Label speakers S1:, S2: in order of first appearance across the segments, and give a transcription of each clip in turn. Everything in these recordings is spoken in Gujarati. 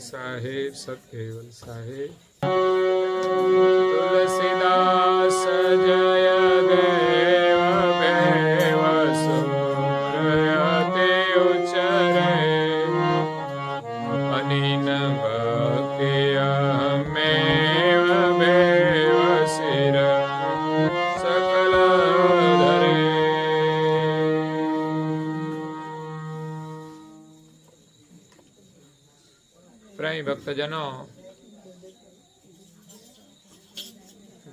S1: साहेब सतकेवल साहेब। तुलसीदास जय देव देव सूरयते उच्चरे अनिन भक्तिया मेव देव शिर सकल धरे। પ્રાય ભક્તજનો,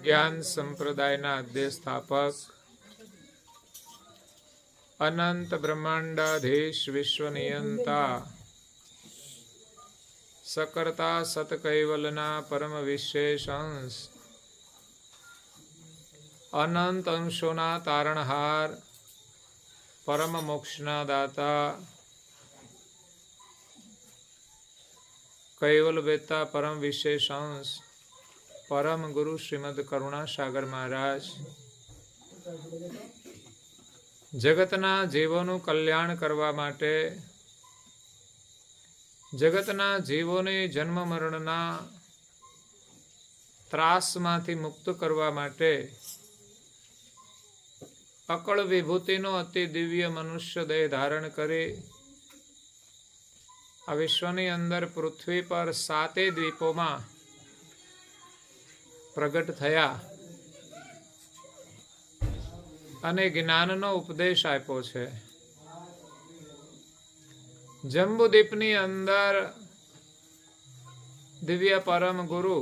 S1: જ્ઞાન સંપ્રદાયના અધ્યક્ષ સ્થાપક અનંત બ્રહ્માંડાધીશ વિશ્વનિયંતા સકર્તા સતકૈવલના પરમ વિશેષ અંશ અનંત અંશોના તારણહાર પરમ મોક્ષના દાતા કૈવલ વેતા પરમ વિશેષ અંશ પરમ ગુરુ શ્રીમદ કરુણાસાગર મહારાજ જગતના જીવોનું કલ્યાણ કરવા માટે, જગતના જીવોને જન્મ મરણના ત્રાસમાંથી મુક્ત કરવા માટે અકળ વિભૂતિનો અતિ દિવ્ય મનુષ્ય દેહ ધારણ કરી આ વિશ્વની અંદર પૃથ્વી પર 7 દ્વીપોમાં પ્રગટ થયા અને જ્ઞાનનો ઉપદેશ આપ્યો છે. જંબુદ્વીપની અંદર દિવ્ય પરમ ગુરુ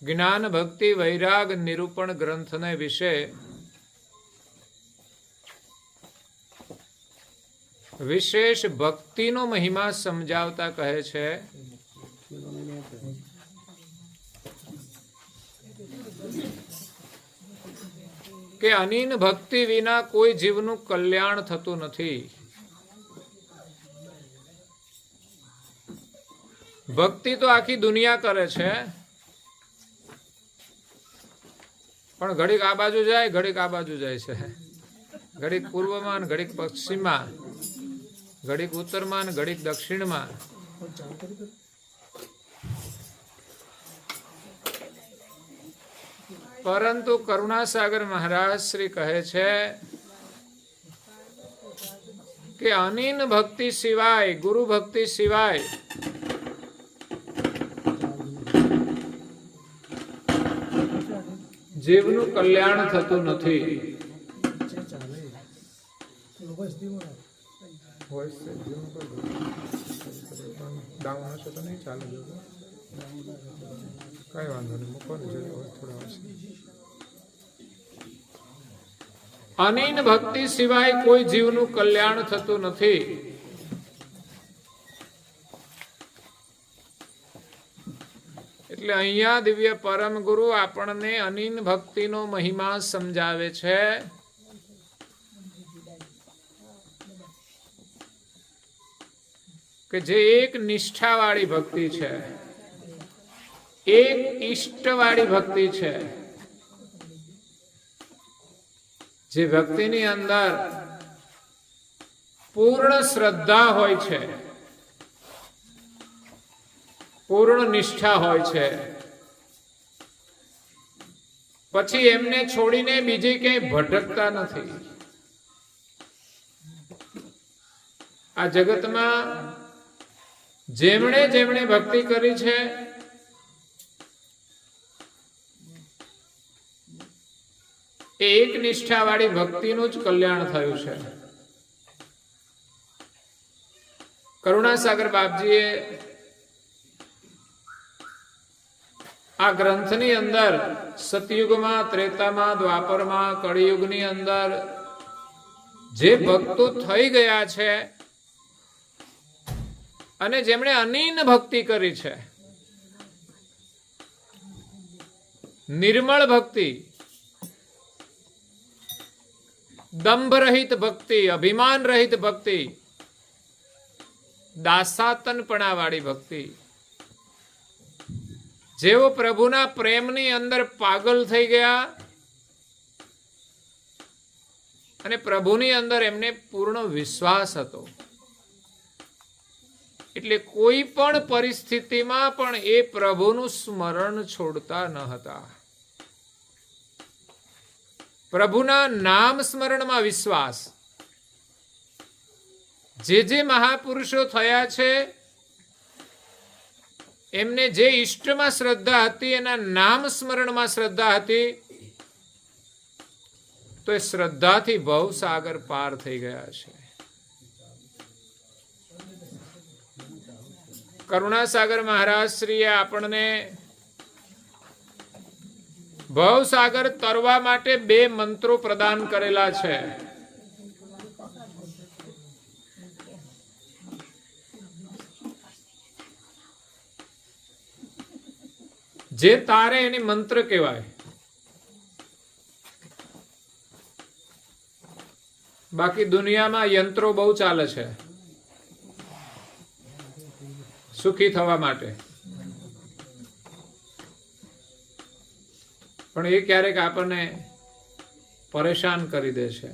S1: જ્ઞાન ભક્તિ વૈરાગ નિરૂપણ ગ્રંથને વિશે વિશેષ ભક્તિનો મહિમા સમજાવતા કહે છે કે અનિન ભક્તિ વિના કોઈ જીવનું કલ્યાણ થતું નથી. ભક્તિ તો આખી દુનિયા કરે છે, પણ ઘડીક આ બાજુ જાય, ઘડીક આ બાજુ જાય છે, ઘડીક પૂર્વમાં, ઘડીક પશ્ચિમમાં, ઘડીક ઉત્તરમાં, ઘડીક દક્ષિણમાં. પરંતુ કરુણાસાગર મહારાજ શ્રી કહે છે કે અનિન ભક્તિ સિવાય, ગુરુ ભક્તિ સિવાય જીવનું કલ્યાણ થતું નથી. કઈ વાંધો નહીં, મૂકો ને થોડા. અનિન ભક્તિ સિવાય કોઈ જીવનું કલ્યાણ થતું નથી. એટલે અહીંયા દિવ્ય પરમ ગુરુ આપણને અનિન ભક્તિનો મહિમા સમજાવે છે. કે જે એક નિષ્ઠાવાળી ભક્તિ છે, એક ઈષ્ટવાળી ભક્તિ છે, જે ભક્તિની અંદર પૂર્ણ શ્રદ્ધા હોય છે, પૂર્ણ નિષ્ઠા હોય છે, પછી એમને છોડીને બીજે ક્યાંય ભટકતા નથી. આ જગતમાં જેમણે જેમણે ભક્તિ કરી છે એક નિષ્ઠાવાળી ભક્તિનું જ કલ્યાણ થયું છે. કરુણાસાગર બાપજીએ આ ગ્રંથની અંદર સતયુગમાં, ત્રેતામાં, દ્વાપરમાં, કળિયુગની અંદર જે ભક્તો થઈ ગયા છે અને જેમણે અનિન ભક્તિ કરી છે, નિર્મળ ભક્તિ, દંભ રહિત ભક્તિ, અભિમાન રહિત ભક્તિ, દાસાતનપણા વાળી ભક્તિ, જેઓ પ્રભુના પ્રેમની અંદર પાગલ થઈ ગયા અને પ્રભુની અંદર એમને પૂર્ણ વિશ્વાસ હતો. એટલે કોઈ પણ પરિસ્થિતિમાં પણ એ પ્રભુનું સ્મરણ છોડતા ન હતા. પ્રભુના નામ સ્મરણમાં વિશ્વાસ. જે મહાપુરુષો થયા છે એમને જે ઈષ્ટમાં શ્રદ્ધા હતી, એના નામ સ્મરણમાં શ્રદ્ધા હતી, તો એ શ્રદ્ધાથી ભવસાગર પાર થઈ ગયા છે. કરુણાસાગર મહારાજ શ્રીએ આપણને ભવસાગર તરવા માટે 2 મંત્રો પ્રદાન કરેલા છે. જે તારે એને મંત્ર કહેવાય. બાકી દુનિયામાં યંત્રો બહુ ચાલે છે સુખી થવા માટે, પણ એ ક્યારેક આપણને પરેશાન કરી દે છે.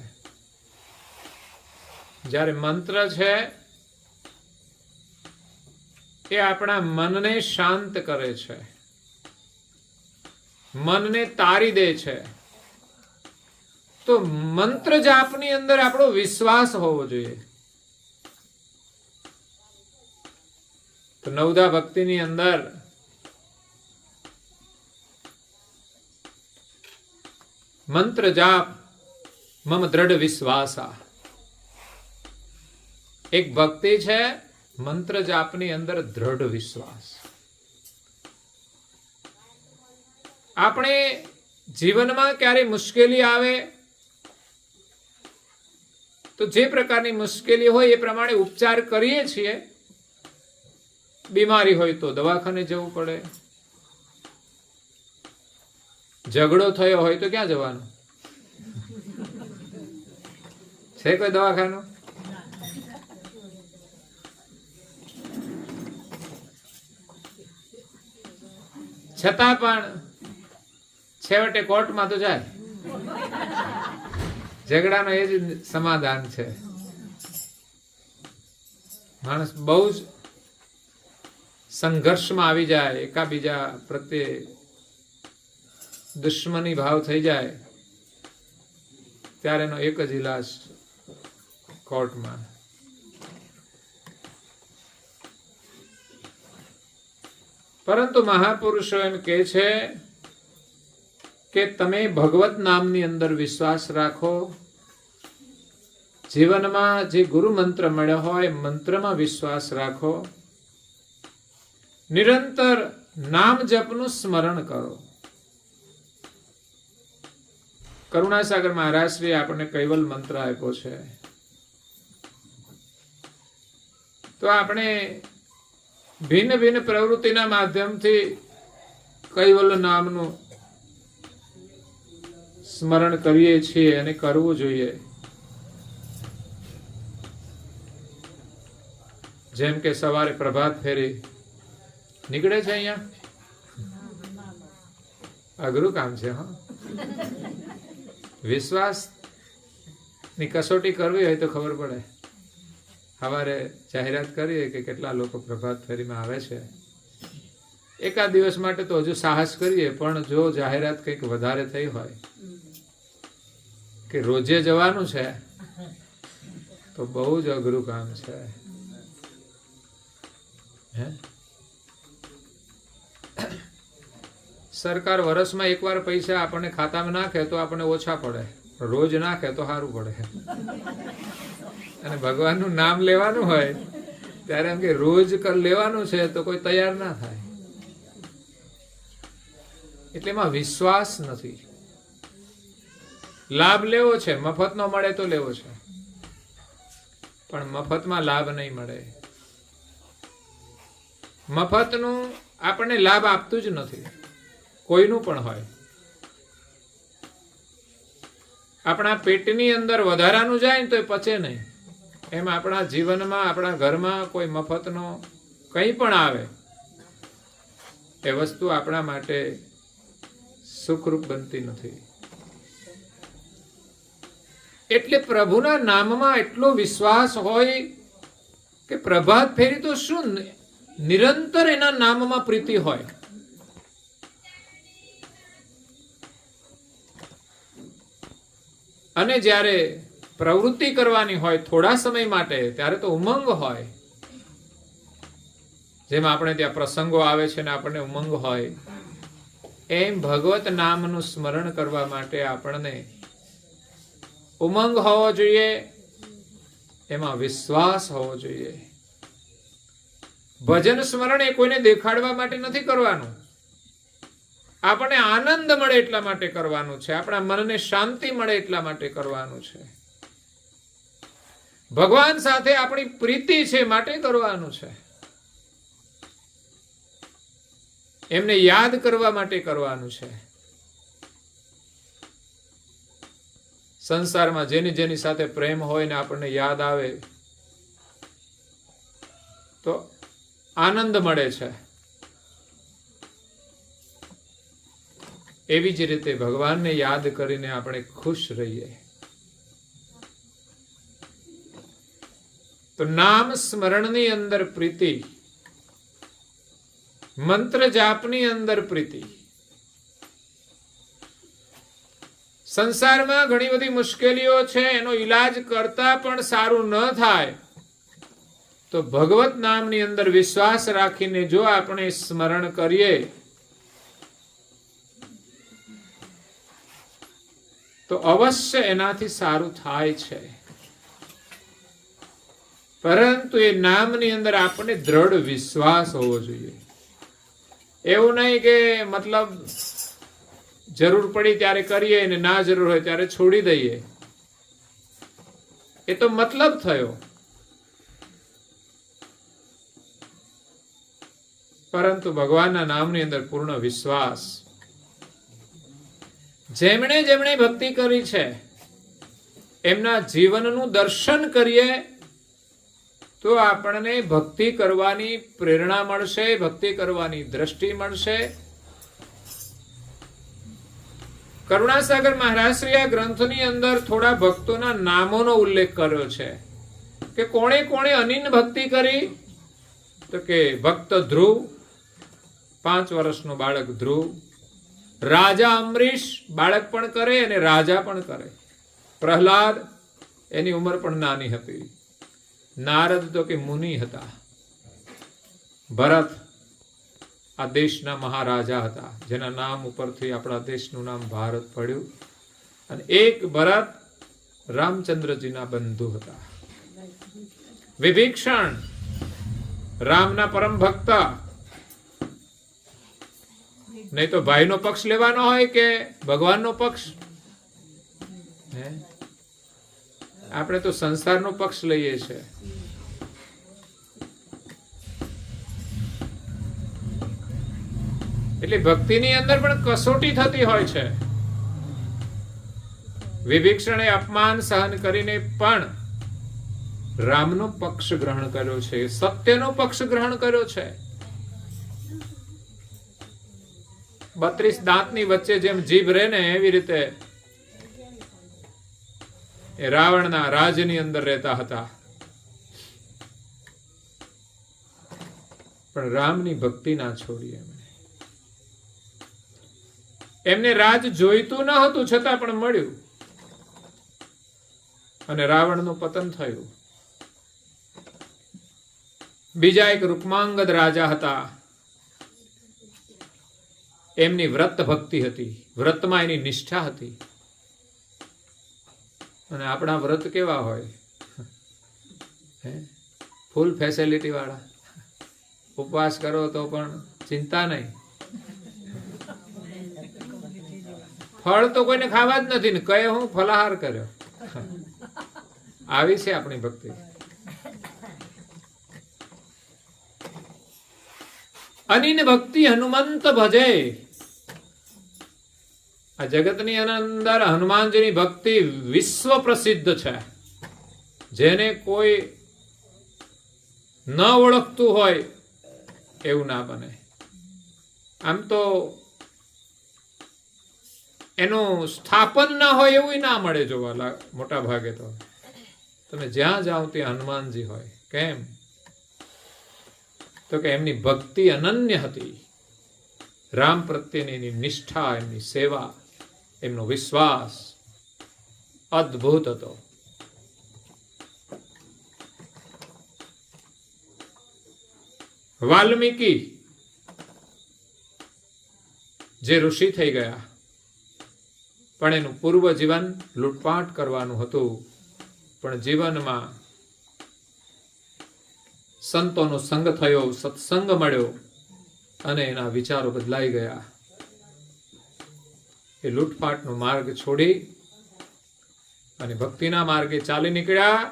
S1: જ્યારે મંત્ર છે એ આપણા મનને શાંત કરે છે, મનને તારી દે છે. તો મંત્ર જાપની અંદર આપણો વિશ્વાસ હોવો જોઈએ. તો નવદા ભક્તિની અંદર મંત્ર જાપ મમ દ્રઢ વિશ્વાસા એક ભક્તિ છે. મંત્ર જાપની અંદર દ્રઢ વિશ્વાસ. આપણે જીવનમાં ક્યારે મુશ્કેલી આવે તો જે પ્રકારની મુશ્કેલી હોય એ પ્રમાણે ઉપચાર કરીએ છીએ. બીમારી હોય તો દવાખાને જવું પડે, ઝઘડો થયો હોય તો ક્યાં જવાનું છે? કોઈ દવાખાનું? છતાં પણ છેવટે કોર્ટમાં તો જાય. ઝઘડાનો એ જ સમાધાન છે. માણસ બહુ જ સંઘર્ષમાં આવી જાય, એકાબીજા પ્રત્યે દુશ્મની ભાવ થઈ જાય, ત્યારે એનો એક જ ઈલાજ કોર્ટમાં. પરંતુ મહાપુરુષો એમ કહે છે કે તમે ભગવત નામની અંદર વિશ્વાસ રાખો. જીવનમાં જે ગુરુ મંત્ર મળ્યો હોય મંત્રમાં વિશ્વાસ રાખો. નિરંતર નામ જપનું સ્મરણ કરો. કરુણાસાગર મહારાજ શ્રી આપણને કૈવલ મંત્ર આપ્યો છે. તો આપણે ભિન્ન ભિન્ન પ્રવૃત્તિના માધ્યમથી કૈવલ નામનું સ્મરણ કરીએ છીએ અને કરવું જોઈએ. જેમ કે સવારે પ્રભાત ફેરી નીકળે છે, અહીંયા અઘરું કામ છે. હા, વિશ્વાસ ની કસોટી કરવી હોય તો ખબર પડે. સવારે જાહેરાત કરીએ કે કેટલા લોકો પ્રભાત ફેરીમાં આવે છે. એકાદ દિવસ માટે તો હજુ સાહસ કરીએ, પણ જો જાહેરાત કંઈક વધારે થઈ હોય કે રોજે જવાનું છે તો બહુ જ અઘરું કામ છે. સરકાર વર્ષમાં એકવાર પૈસા આપણને ખાતામાં નાખે તો આપણને ઓછા પડે, રોજ નાખે તો સારું પડે. અને ભગવાનનું નામ લેવાનું હોય ત્યારે એમ કે રોજ લેવાનું છે તો કોઈ તૈયાર ના થાય. એટલે એમાં વિશ્વાસ નથી. લાભ લેવો છે, મફત નો મળે તો લેવો છે, પણ મફતમાં લાભ નહીં મળે. મફતનું આપણને લાભ આપતું જ નથી, કોઈનું પણ હોય. આપણા પેટની અંદર વધારાનું જાય ને તો એ પચે નહીં. એમ આપણા જીવનમાં આપણા ઘરમાં કોઈ મફતનો કંઈ પણ આવે એ વસ્તુ આપણા માટે સુખરૂપ બનતી નથી. એટલે પ્રભુના નામમાં એટલો વિશ્વાસ હોય કે પ્રભાત ફેરી તો શું, નિરંતર એના નામમાં પ્રીતિ હોય. અને જ્યારે પ્રવૃત્તિ કરવાની હોય થોડા સમય માટે, ત્યારે તો ઉમંગ હોય. જેમ આપણે ત્યાં પ્રસંગો આવે છે ને આપણને ઉમંગ હોય, એમ ભગવત નામનું સ્મરણ કરવા માટે આપણને ઉમંગ હોવો જોઈએ, એમાં વિશ્વાસ હોવો જોઈએ. ભજન સ્મરણ એ કોઈને દેખાડવા માટે નથી કરવાનું, આપણને આનંદ મળે એટલા માટે કરવાનું છે, આપણા મનને શાંતિ મળે એટલા માટે કરવાનું છે, ભગવાન સાથે આપણી પ્રીતિ છે માટે કરવાનું છે, એમને યાદ કરવા માટે કરવાનું છે. સંસારમાં જેની જેની સાથે પ્રેમ હોય ને આપણને યાદ આવે તો આનંદ મળે છે. એવી જ રીતે ભગવાનને યાદ કરીને આપણે ખુશ રહીએ. તો નામ સ્મરણની અંદર પ્રીતિ, મંત્ર જાપની અંદર પ્રીતિ. સંસારમાં ઘણી બધી મુશ્કેલીઓ છે, એનો ઈલાજ કરતા પણ સારું ન થાય તો ભગવત નામની અંદર વિશ્વાસ રાખીને જો આપણે સ્મરણ કરીએ તો અવશ્ય એનાથી સારું થાય છે. પરંતુ એ નામની અંદર આપણે દ્રઢ વિશ્વાસ હોવો જોઈએ. એવું નહીં કે મતલબ જરૂર પડી ત્યારે કરીએ ને ના જરૂર હોય ત્યારે છોડી દઈએ, એ તો મતલબ થયો. પરંતુ ભગવાનના નામની અંદર પૂર્ણ વિશ્વાસ. જેમણે જેમણે ભક્તિ કરી છે એમના જીવનનું દર્શન કરીએ તો આપણને ભક્તિ કરવાની પ્રેરણા મળશે, ભક્તિ કરવાની દ્રષ્ટિ મળશે. કરુણાસાગર મહારાજશ્રી આ ગ્રંથની અંદર થોડા ભક્તોના નામોનો ઉલ્લેખ કર્યો છે કે કોણે કોણે અનિન ભક્તિ કરી. તો કે ભક્ત ધ્રુવ, 5 વર્ષનો બાળક ધ્રુવ. રાજા અમરીશ, બાળક પણ કરે અને રાજા પણ કરે. પ્રહલાદ, એની ઉંમર પણ નાની હતી. નારદ તો કે મુનિ હતા. ભરત આ દેશના મહારાજા હતા, જેના નામ ઉપરથી આપણા દેશનું નામ ભારત પડ્યું. અને એક ભરત રામચંદ્રજીના બંધુ હતા. વિભીષણ રામના પરમ ભક્ત. નહીં તો ભાઈનો પક્ષ લેવાનો હોય કે ભગવાનનો પક્ષ? આપણે તો સંસારનો પક્ષ લઈએ છીએ. એટલે ભક્તિની અંદર પણ કસોટી થતી હોય છે. વિભીષણે અપમાન સહન કરીને પણ રામનો પક્ષ ગ્રહણ કર્યો છે, સત્યનો પક્ષ ગ્રહણ કર્યો છે. 32 દાંતની વચ્ચે જેમ જીભ રહે ને એવી રીતે એ રાવણના રાજની અંદર રહેતા હતા. પણ રામની ભક્તિ ના છોડી. એમને રાજ જોઈતું ન હતું છતાં પણ મળ્યું અને રાવણનું પતન થયું. બીજા એક રૂકમાંગદ રાજા હતા. એમની વ્રત ભક્તિ હતી, વ્રતમાં એની નિષ્ઠા હતી. અને આપણા વ્રત કેવા હોય, ફૂલ ફેસિલિટી વાળા. ઉપવાસ કરો તો પણ ચિંતા નહીં, ફળ તો કોઈને ખાવા જ નથી ને કહે હું ફલાહાર કર્યો. આવી છે આપણી ભક્તિ. અનિન ભક્તિ હનુમંત ભજે. આ જગતની અંદર હનુમાનજીની ભક્તિ વિશ્વ પ્રસિદ્ધ છે. જેને કોઈ ન ઓળખતું હોય એવું ના બને. આમ તો એનું સ્થાપન ના હોય એવું ના મળે જોવા મોટા ભાગે. તો તમે જ્યાં જાઓ ત્યાં હનુમાનજી હોય. કેમ? તો કે એમની ભક્તિ અનન્ય હતી. રામ પ્રત્યેની એની નિષ્ઠા, એમની સેવા, એમનો વિશ્વાસ અદ્ભુત હતો. વાલ્મીકી જે ઋષિ થઈ ગયા, પણ એનું પૂર્વ જીવન લૂંટપાટ કરવાનું હતું. પણ જીવનમાં સંતોનો સંગ થયો, સત્સંગ મળ્યો અને એના વિચારો બદલાઈ ગયા. એ લૂંટપાટનો માર્ગ છોડી અને ભક્તિના માર્ગે ચાલી નીકળ્યા.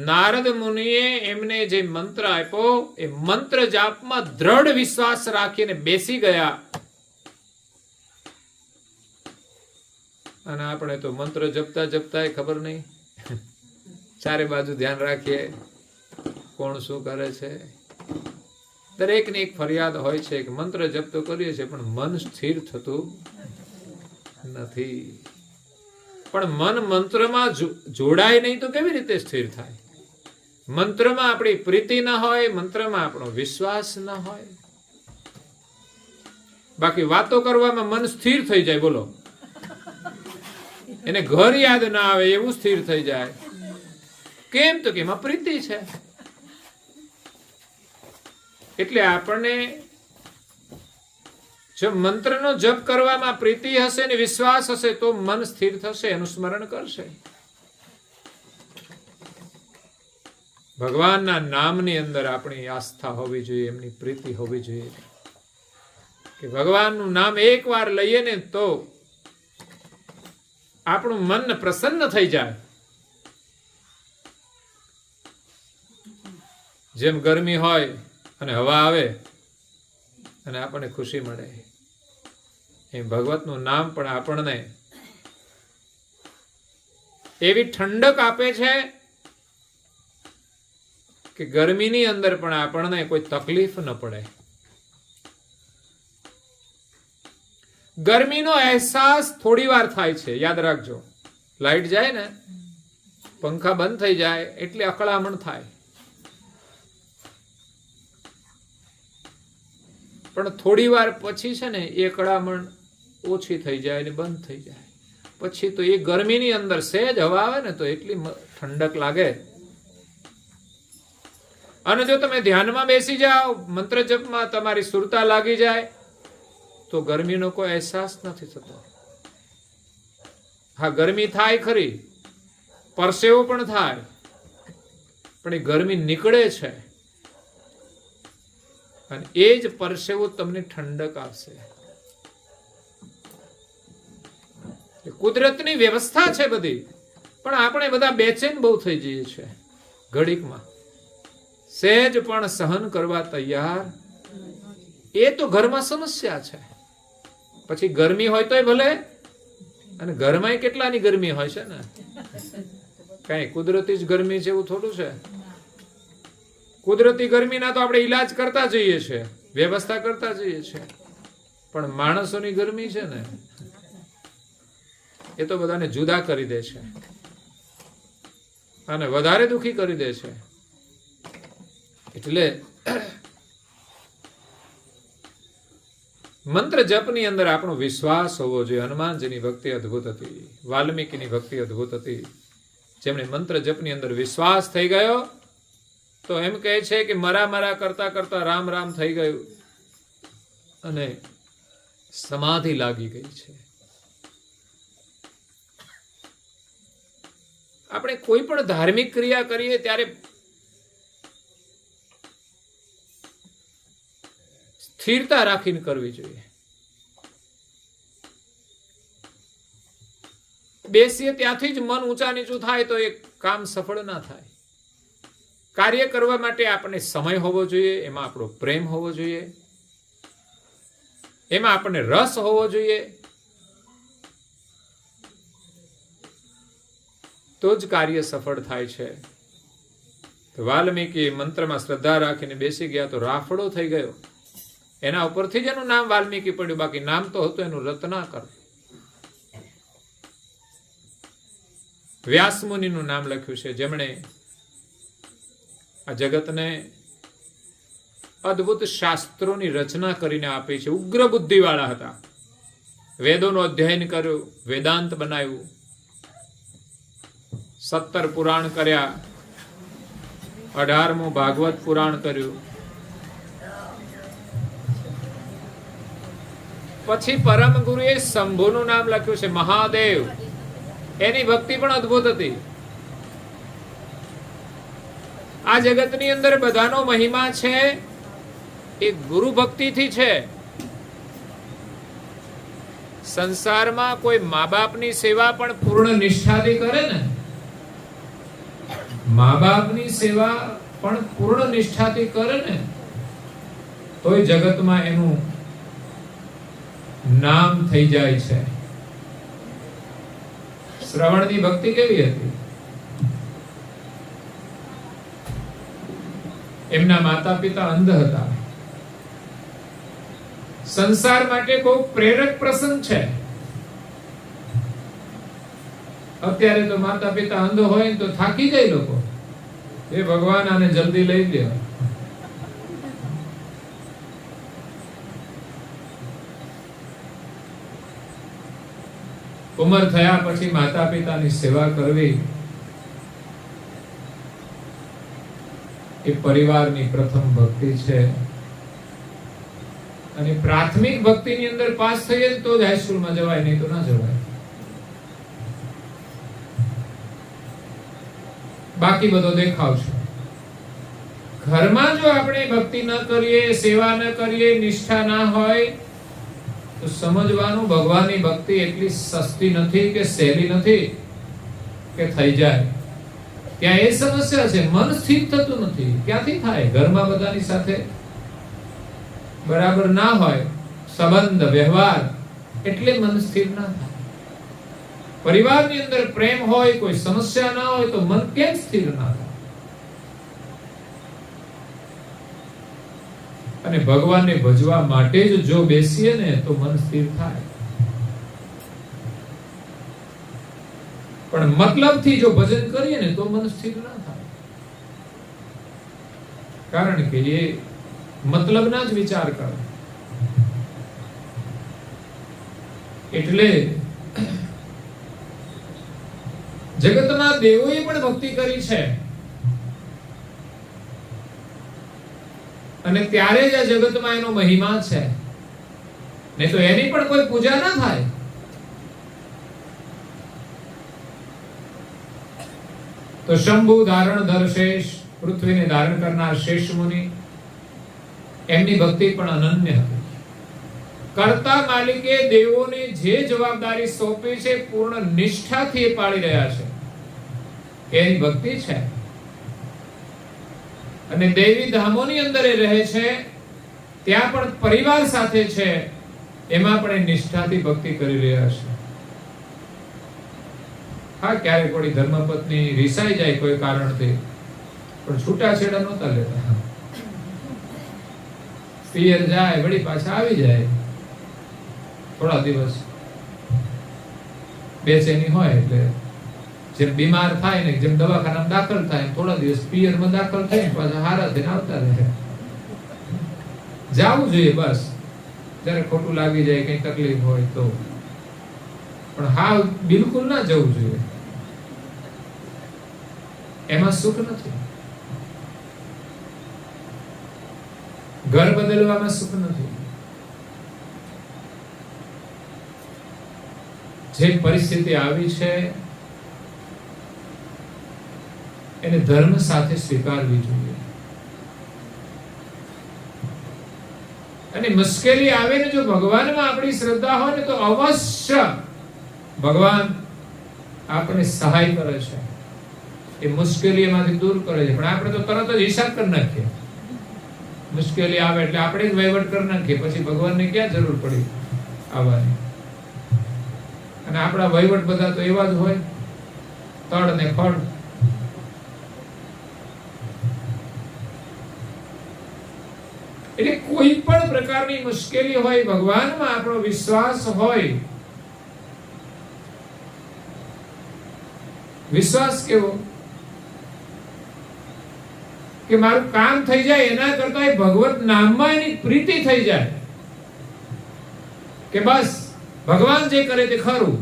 S1: નારદ મુનિએ એમને જે મંત્ર આપ્યો એ મંત્ર જાપમાં દ્રઢ વિશ્વાસ રાખીને બેસી ગયા. અને આપણે તો મંત્ર જપતા જપતા ખબર નહીં, ચારે બાજુ ધ્યાન રાખીએ કોણ શું કરે છે. દરેકની એક ફરિયાદ હોય છે કે મંત્ર જપ તો કરીએ છીએ પણ મન સ્થિર થતું નથી. પણ મન મંત્રમાં જોડાય નહીં તો કેવી રીતે સ્થિર થાય? મંત્રમાં આપણી પ્રીતિ ન હોય, મંત્રમાં આપણો વિશ્વાસ ન હોય. બાકી વાતો કરવામાં મન સ્થિર થઈ જાય. બોલો, એને ઘર યાદ ના આવે એવું સ્થિર થઈ જાય. કેમ? તો કે એમાં પ્રીતિ છે. એટલે આપણને જો મંત્રનો જપ કરવામાં પ્રીતિ હશે ને વિશ્વાસ હશે તો મન સ્થિર થશે, એનું સ્મરણ કરશે. ભગવાનના નામની અંદર આપણી આસ્થા હોવી જોઈએ, એમની પ્રીતિ હોવી જોઈએ. કે ભગવાનનું નામ એકવાર લઈએ ને તો આપણું મન પ્રસન્ન થઈ જાય. જેમ ગરમી હોય અને હવા આવે અને આપણને ખુશી મળે, એમ ભગવતનું નામ પણ આપણને એવી ઠંડક આપે છે કે ગરમીની અંદર પણ આપણને કોઈ તકલીફ ન પડે. ગરમીનો અહેસાસ થોડી વાર થાય છે, યાદ રાખજો. લાઈટ જાય ને, પંખા બંધ થઈ જાય એટલે અકળામણ થાય. પણ થોડી વાર પછી છે ને એ અકળામણ ઓછી થઈ જાય ને બંધ થઈ જાય. પછી તો એ ગરમીની અંદર સહેજ હવા આવે ને તો એટલી ઠંડક લાગે. અને જો તમે ધ્યાનમાં બેસી જાઓ, મંત્ર જપમાં તમારી સુરતા લાગી જાય તો ગરમીનો કોઈ અહેસાસ નથી થતો. હા, ગરમી થાય ખરી, પરસેવો પણ થાય, પણ એ ગરમી નીકળે છે અને એ જ પરસેવો તમને ઠંડક આપશે. કુદરતની વ્યવસ્થા છે બધી, પણ આપણે બધા બેચેન બહુ થઈ જઈએ છીએ. ઘડીકમાં સહેજ પણ સહન કરવા તૈયાર. એ તો ઘરમાં સમસ્યા છે. પછી ગરમી હોય તોય ભલે, અને ઘરમાં કેટલાની ગરમી હોય છે ને, કઈ કુદરતી જ ગરમી છે એવું થોડું છે. કુદરતી ગરમીના તો આપણે ઈલાજ કરતા જઈએ છીએ, વ્યવસ્થા કરતા જઈએ છીએ, પણ માણસોની ગરમી છે ને એ તો બધાને જુદા કરી દે છે અને વધારે દુખી કરી દે છે. એટલે મંત્ર જપની અંદર આપણો વિશ્વાસ હોવો જોઈએ. હનુમાનજીની ભક્તિ અદ્ભુત હતી, વાલ્મીકીની ભક્તિ અદ્ભુત હતી. જેમણે મંત્ર જપની અંદર વિશ્વાસ થઈ ગયો તો એમ કહે છે કે મરા કરતા કરતા રામ રામ થઈ ગયું અને સમાધિ લાગી ગઈ છે. આપણે કોઈ પણ ધાર્મિક ક્રિયા કરીએ ત્યારે સ્થિરતા રાખીને કરવી જોઈએ. બેસીએ ત્યાંથી જ મન ઊંચા નીચું થાય તો એ કામ સફળ ના થાય. કાર્ય કરવા માટે આપણને સમય હોવો જોઈએ, એમાં આપણો પ્રેમ હોવો જોઈએ, એમાં આપણને રસ હોવો જોઈએ, તો જ કાર્ય સફળ થાય છે. તો વાલ્મીકી મંત્રમાં શ્રદ્ધા રાખીને બેસી ગયા તો રાફડો થઈ ગયો. એના ઉપરથી જ એનું નામ વાલ્મીકી પડ્યું, બાકી નામ તો હતું એનું રત્નાકર. વ્યાસમુનિનું નામ લખ્યું છે, જેમણે આ જગતને અદ્ભુત શાસ્ત્રોની રચના કરીને આપી છે. ઉગ્ર બુદ્ધિવાળા હતા. વેદોનું અધ્યયન કર્યું, વેદાંત બનાવ્યું, 17 પુરાણ કર્યા, 18મું ભાગવત પુરાણ કર્યું. પછી પરમ ગુરુએ શંભુનું નામ લખ્યું છે, મહાદેવ. એની ભક્તિ પણ અદ્ભુત હતી. આ જગતની અંદર બધાનો મહિમા છે એ ગુરુ ભક્તિથી છે. સંસારમાં કોઈ મા બાપની સેવા પણ પૂર્ણ નિષ્ઠાથી કરે ને, મા બાપની સેવા પણ પૂર્ણ નિષ્ઠાથી કરે ને, તોય જગતમાં એનું નામ થઈ જાય છે. શ્રવણની ભક્તિ કેવી હતી? એમના માતા પિતા અંધ હતા. સંસાર માટે બહુ પ્રેરક પ્રસંગ છે. અત્યારે તો માતા પિતા અંધ હોય તો થાકી જાય લોકો, એ ભગવાન આને જલ્દી લઈ લે. ઉંમર થયા પછી માતા પિતાની સેવા કરવી એ પરિવારની પ્રથમ ભક્તિ છે. અને પ્રાથમિક ભક્તિની અંદર પાસ થઈએ તો જ હાઈસ્કૂલમાં જવાય, નહીં તો ના જવાય. બાકી બધો દેખાવ છે. ઘરમાં જો આપણે ભક્તિ ન કરીએ, સેવા ન કરીએ, નિષ્ઠા ના હોય તો સમજવાનું ભગવાનની ભક્તિ એટલી સસ્તી નથી કે સહેલી નથી કે થઈ જાય. ત્યાં એ સમસ્યા છે, મન સ્થિર થતું નથી. ક્યાંથી થાય? ઘરમાં બધાની સાથે બરાબર ના હોય, સંબંધ વ્યવહાર, એટલે મન સ્થિર ના થાય. પરિવારની અંદર પ્રેમ હોય, કોઈ સમસ્યા ના હોય તો મન કેમ સ્થિર ના થાય? અને ભગવાનને ભજવા માટે જ જો બેસીએ ને તો મન સ્થિર થાય. પણ મતલબથી જો ભજન કરીએ ને તો મન સ્થિર ના થાય. કારણ કે એ મતલબના જ વિચાર કરે. એટલે જગતના દેવોએ પણ ભક્તિ કરી છે, અને ત્યારે જ આ જગતમાં એનો મહિમા છે. નહીં તો એની પણ કોઈ પૂજા ના થાય. તો શંભુ ધારણધર શેષ, પૃથ્વીને ધારણ કરનાર શેષ મુનિ, એમની ભક્તિ પણ અનન્ય હતી. કર્તા માલિકે દેવોને જે જવાબદારી સોંપી છે પૂર્ણ નિષ્ઠાથી એ પાળી રહ્યા છે. એની ભક્તિ છે. અને દેવી ધામોની અંદર એ રહે છે, ત્યાં પણ પરિવાર સાથે છે, એમાં પણ એ નિષ્ઠાથી ભક્તિ કરી રહ્યા છે. હા, ક્યારેક કોઈ ધર્મપત્ની રીસાઈ જાય કોઈ કારણથી, પણ છૂટાછેડા નહોતા લેતા. પિયર જાય, વળી પાછા આવી જાય. થોડા દિવસ બેચેની હોય એટલે જેમ બીમાર થાય ને, જેમ દવાખાનામાં દાખલ થાય, થોડા દિવસ પિયરમાં દાખલ થઈને પાછા હારા થઈને આવતા રહે. જાવું જોઈએ બસ, જ્યારે ખોટું લાગી જાય, કઈ તકલીફ હોય તો. પણ હાવ બિલકુલ ના જવું જોઈએ. એમાં સુખ નથી. ઘર બદલવામાં સુખ નથી. જે પરિસ્થિતિ આવી છે એને ધર્મ સાથે સ્વીકારવી જોઈએ. અને મુશ્કેલી આવે ને, જો ભગવાનમાં આપણી શ્રદ્ધા હોય ને તો અવશ્ય ભગવાન આપણે સહાય કરે છે. એ મુશ્કેલી એમાંથી દૂર કરે છે. પણ આપણે તો તરત જ હિસાબ કરી નાખીએ. મુશ્કેલી આવે એટલે આપણે જ વહીવટ કરી નાખીએ. પછી ભગવાનને ક્યાં જરૂર પડી આવવાની? અને આપણા વહીવટ બધા તો એવા જ હોય, તળ ને ફળ. એટલે કોઈ પણ પ્રકારની મુશ્કેલી હોય, ભગવાનમાં આપણો વિશ્વાસ હોય. વિશ્વાસ કેવો? કે કે મારું કામ થઈ જાય એના કરતા એ ભગવત નામમાં એની પ્રીતિ થઈ જાય કે બસ ભગવાન જે કરે તે ખરું,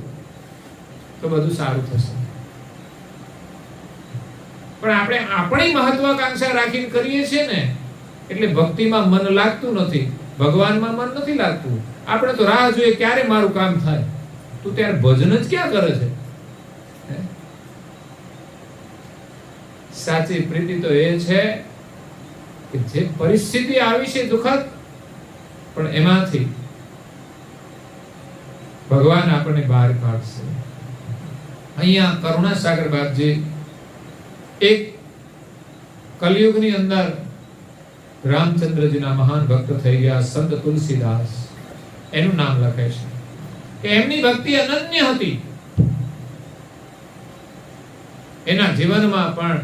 S1: તો બધું સારું થશે. પણ આપણે આપણી મહત્વાકાંક્ષા રાખીને કરીએ છીએ ને, એટલે ભક્તિમાં મન લાગતું નથી, ભગવાનમાં મન નથી લાગતું. આપણે તો રાહ જોઈએ ક્યારે મારું કામ થાય. તું ત્યારે ભજન જ ક્યાં કરે છે? સાચી પ્રીતિ તો એ છે કે જે પરિસ્થિતિ આવી છે દુઃખદ, પણ એમાંથી ભગવાન આપણને બહાર કાઢશે. અહીંયા કરુણાસાગર બાપજી એક કલયુગની અંદર રામચંદ્રજીના મહાન ભક્ત થઈ ગયા સંત તુલસીદાસ, એનું નામ લખે છે કે એમની ભક્તિ અનન્ય હતી. એના જીવનમાં પણ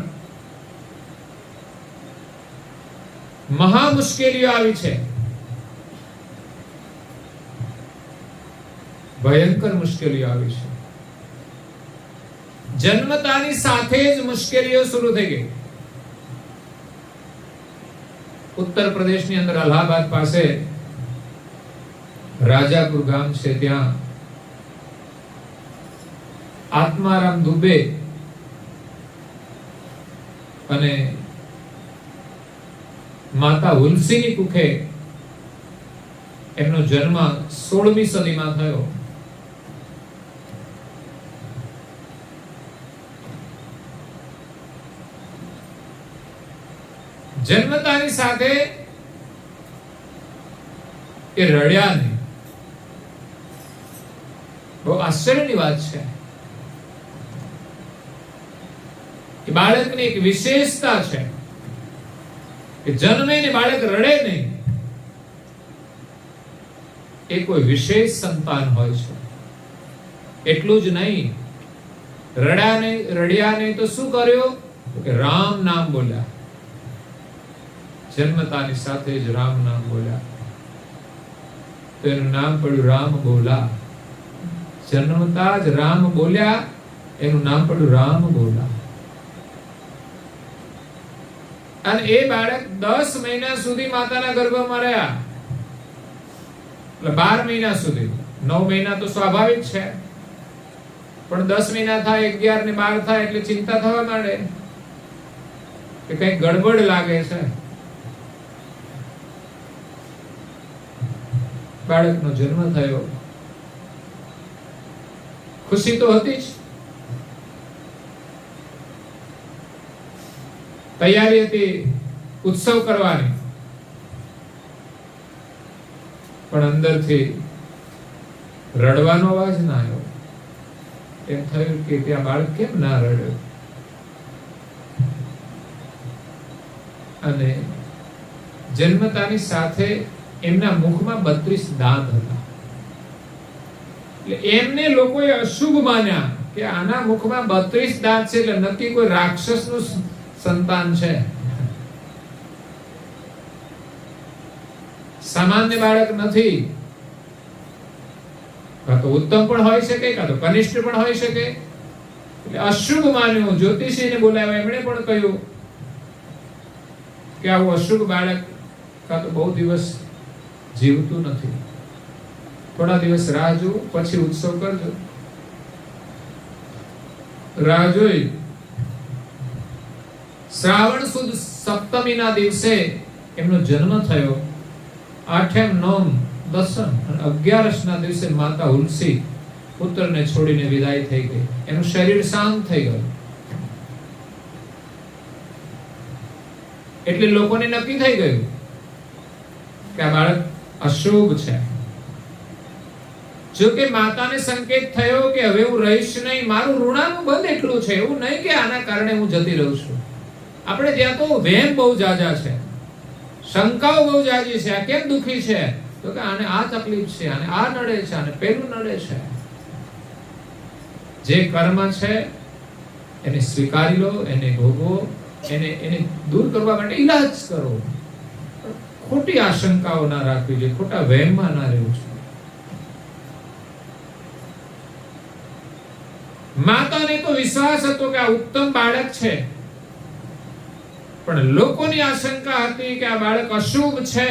S1: મહા મુશ્કેલીઓ આવી છે, ભયંકર મુશ્કેલીઓ આવી છે. જન્મતાની સાથે જ મુશ્કેલીઓ શરૂ થઈ ગઈ. ઉત્તર પ્રદેશની અંદર અલ્હાબાદ પાસે રાજાપુર ગામ છે, ત્યાં આત્મારામ દુબે અને માતા હુલસીની કુખે એમનો જન્મ 16મી સદીમાં થયો. જન્મતાની સાથે એ રડ્યા નહીં. બહુ આશ્ચર્યની વાત છે. એ બાળકની એક વિશેષતા છે કે જન્મે ને બાળક રડે નહીં. એ કોઈ વિશેષ સંતાન હોય છે. એટલું જ નહીં, રડ્યા નહીં તો શું કર્યું કે રામ નામ બોલ્યા. જન્મતાની સાથે જ રામ નામ બોલ્યા, તો એનું નામ પડ્યું રામ બોલા. જન્મતા જ રામ બોલ્યા, એનું નામ પડ્યું રામ બોલા. અને એ બાળક 10 મહિના સુધી માતાના ગર્ભમાં રહ્યા, એટલે 12 મહિના સુધી. 9 મહિના તો સ્વાભાવિક છે, પણ 10 મહિના થાય, 11 ને 12 થાય એટલે ચિંતા થવા માંડે કે કઈ ગડબડ લાગે છે. બાળકનો જન્મ થયો, ખુશી તો હતી જ, તૈયારી હતી ઉત્સવ કરવાની, પણ અંદરથી રડવાનો અવાજ ના આવ્યો. એમ થયું કે ત્યાં બાળક કેમ ના રડ્યો. અને જન્મતાની સાથે એમના મુખમાં 32 દાંત હતા. એટલે એમને લોકોએ અશુભ માન્યા કે આના મુખમાં 32 દાંત છે, એટલે નક્કી કોઈ રાક્ષસનું સંતાન છે. સામાન્ય બાળક નથી. કાં તો ઉત્તમ પણ હોઈ શકે, કાં તો કનિષ્ઠ પણ હોઈ શકે. એટલે અશુભ માન્યું. જ્યોતિષીને બોલાવ્યા, એમણે પણ કહ્યું કે આવું અશુભ બાળક કાં તો બહુ દિવસ જીવતું નથી, થોડા દિવસ રાહ જો, પછી ઉત્સવ કરજો. રાહ જોઈ શ્રાવણ સુદ સપ્તમીના દિવસે એમનો જન્મ થયો. 8મ, 9મ, 10મ અને 11ના દિવસે માતા હુલસી પુત્રને છોડીને વિદાય થઈ ગઈ. એનું શરીર શાંત થઈ ગયું. એટલે લોકોને નક્કી થઈ ગયું કે આ બાળક અશુભ છે. જો કે માતાને સંકેત થયો કે હવે હું રહીશ નહીં, મારું ઋણાનું બંધ એટલું છે, એવું નહીં કે આના કારણે હું જતી રહું છું. આપણે ત્યાં તો વહેમ બહુ જાજા છે, શંકાઓ બહુ જાજી છે. આ કેમ દુખી છે? તો કે આને આ તકલીફ છે, આને આ નડે છે, આને પેલું નડે છે. જે કર્મ છે એને સ્વીકારી લો, એને ભોગવો, એને દૂર કરવા માટે ઈલાજ કરો. ખોટી આશંકાઓ ના રાખવી જોઈએ, ખોટા વહેમમાં ના રહેવું જોઈએ. માતાને તો વિશ્વાસ હતો કે આ ઉત્તમ બાળક છે, પણ લોકોની આશંકા હતી કે આ બાળક અશુભ છે,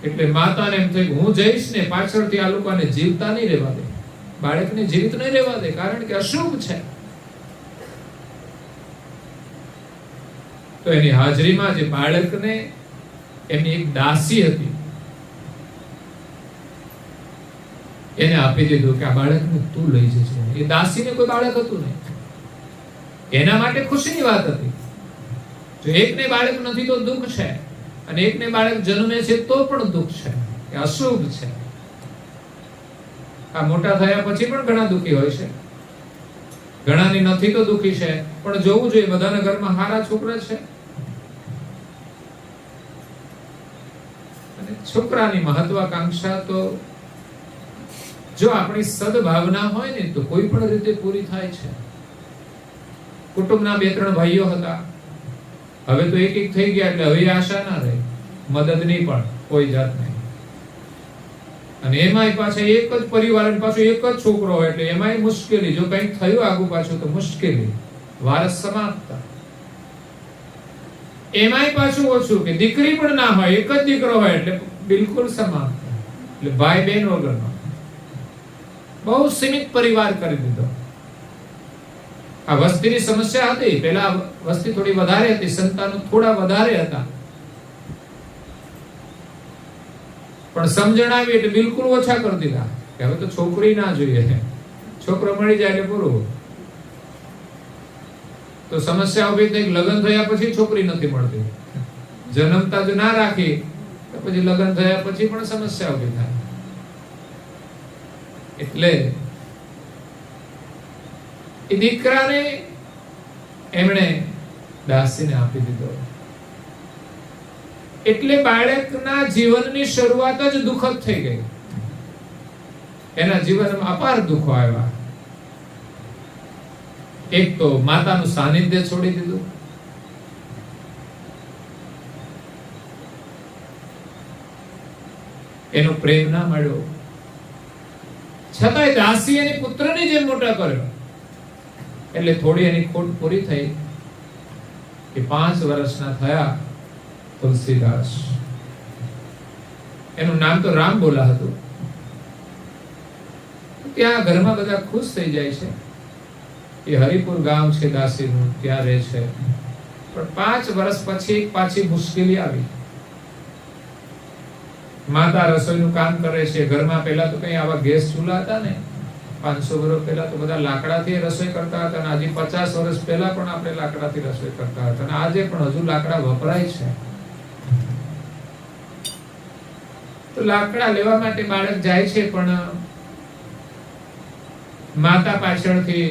S1: એટલે માતાને એમ થયું હું જઈશ ને પાછળથી આ લોકોને જીવતા નહીં રહેવા દે, બાળકને જીવિત નહીં રહેવા દે, કારણ કે અશુભ છે. તો એની હાજરીમાં જે બાળકને એમની એક દાસી હતી એને આપી દીધું કે આ બાળકને તું લઈ જજે. એ દાસીને કોઈ બાળક હતું નહીં, એના માટે ખુશીની વાત હતી. જો એકને બાળક નથી તો દુઃખ છે, અને એકને બાળક જન્મે છે તો પણ દુઃખ છે, એ અશુભ છે. આ મોટા થયા પછી પણ ઘણા દુઃખી હોય છે, ઘણાની નથી તો દુઃખી છે, પણ જોવું જોઈએ બધાના ઘરમાં સારા છોકરા છે. અને છોકરાની મહત્વાકાંક્ષા તો જો આપણી સદભાવના હોય ને તો કોઈ પણ રીતે પૂરી થાય છે. કુટુંબના 2-3 ભાઈઓ હતા, હવે તો એક થઈ ગયા, એટલે હવે આશા ના રહે મદદની પણ કોઈ જાત નહીં. અને એમાંય પાછા એક જ પરિવાર અને પાછો એક જ છોકરો હોય એટલે એમાંય મુશ્કેલી, જો કંઈક થયું આગુ પાછું તો મુશ્કેલી, વારસ સમાપ્ત. એમાંય પાછું ઓછું કે દીકરી પણ ના હોય, એક જ દીકરો હોય એટલે બિલકુલ સમાપ્ત. એટલે ભાઈ બહેન વગરનો બહુ સીમિત પરિવાર કરી દીધો. આ વસ્તીની સમસ્યા હતી, પહેલા વસ્તી થોડી વધારે હતી, સંતાનો થોડા વધારે હતા, પણ સમજણ આવી એટલે બિલકુલ ઓછા કરી દીધા કે હવે તો છોકરી ના જોઈએ, છોકરો મળી જાય એટલે પૂરું. તો સમસ્યા ઉભી થઈ, લગ્ન થયા પછી છોકરી નથી મળતી, જન્મતા જો ના રાખી તો પછી લગ્ન થયા પછી પણ સમસ્યા ઉભી થાય. એટલે એ દીકરાને એમણે દાસીને આપી દીધો. એટલે બાળકના જીવનની શરૂઆત જ દુઃખદ થઈ ગઈ. એના જીવનમાં અપાર દુઃખો આવ્યા. એક તો માતાનું સાનિધ્ય છોડી દીધું, એનો પ્રેમ ના મળ્યો, છતાંય દાસી એની પુત્રને જેમ મોટા કર્યો. એટલે થોડી એની ખોટ પૂરી થઈ કે 5 વર્ષના થયા તુલસીદાસ. એનું નામ તો રામબોલા હતું. ત્યાં ઘરમાં બધા ખુશ થઈ જાય છે. એ હરિપુર ગામ છે દાસીનું, ત્યાં રહે છે. પણ 5 વર્ષ પછી પાછી મુશ્કેલી આવી. માતા રસોઈનું કામ કરે છે ઘરમાં. પહેલા તો કઈ આવા ગેસ ચૂલા હતા ને, 500 વર્ષ પહેલા તો બધા લાકડાથી રસોઈ કરતા હતા, અને આજે 50 વર્ષ પહેલા પણ આપણે લાકડાથી રસોઈ કરતા હતા, અને આજે પણ હજુ લાકડા વપરાય છે. તો લાકડા લેવા માટે બાળક જાય છે, પણ માતા પાછળથી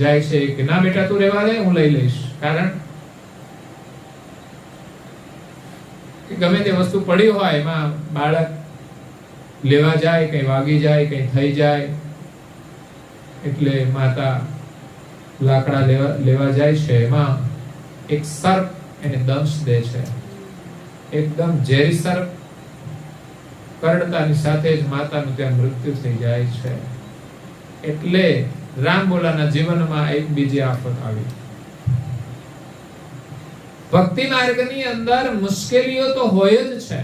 S1: જાય છે કે ના બેટા તું રહેવા દે, હું લઈ લઈશ. કારણ કે ગમે તે વસ્તુ પડી હોય એમાં બાળક લેવા જાય, કઈ વાગી જાય, કઈ થઈ જાય, એટલે માતા લાકડા લેવા જાય છે. એમાં એક સર્પ એને દંશ દે છે, એકદમ ઝેરી સર્પ. કરડતાની સાથે જ માતાનું ત્યાં મૃત્યુ થઈ જાય છે. એટલે રામબોલાના જીવનમાં એક બીજી આફત આવી. ભક્તિ માર્ગની અંદર મુશ્કેલીઓ તો હોય જ છે,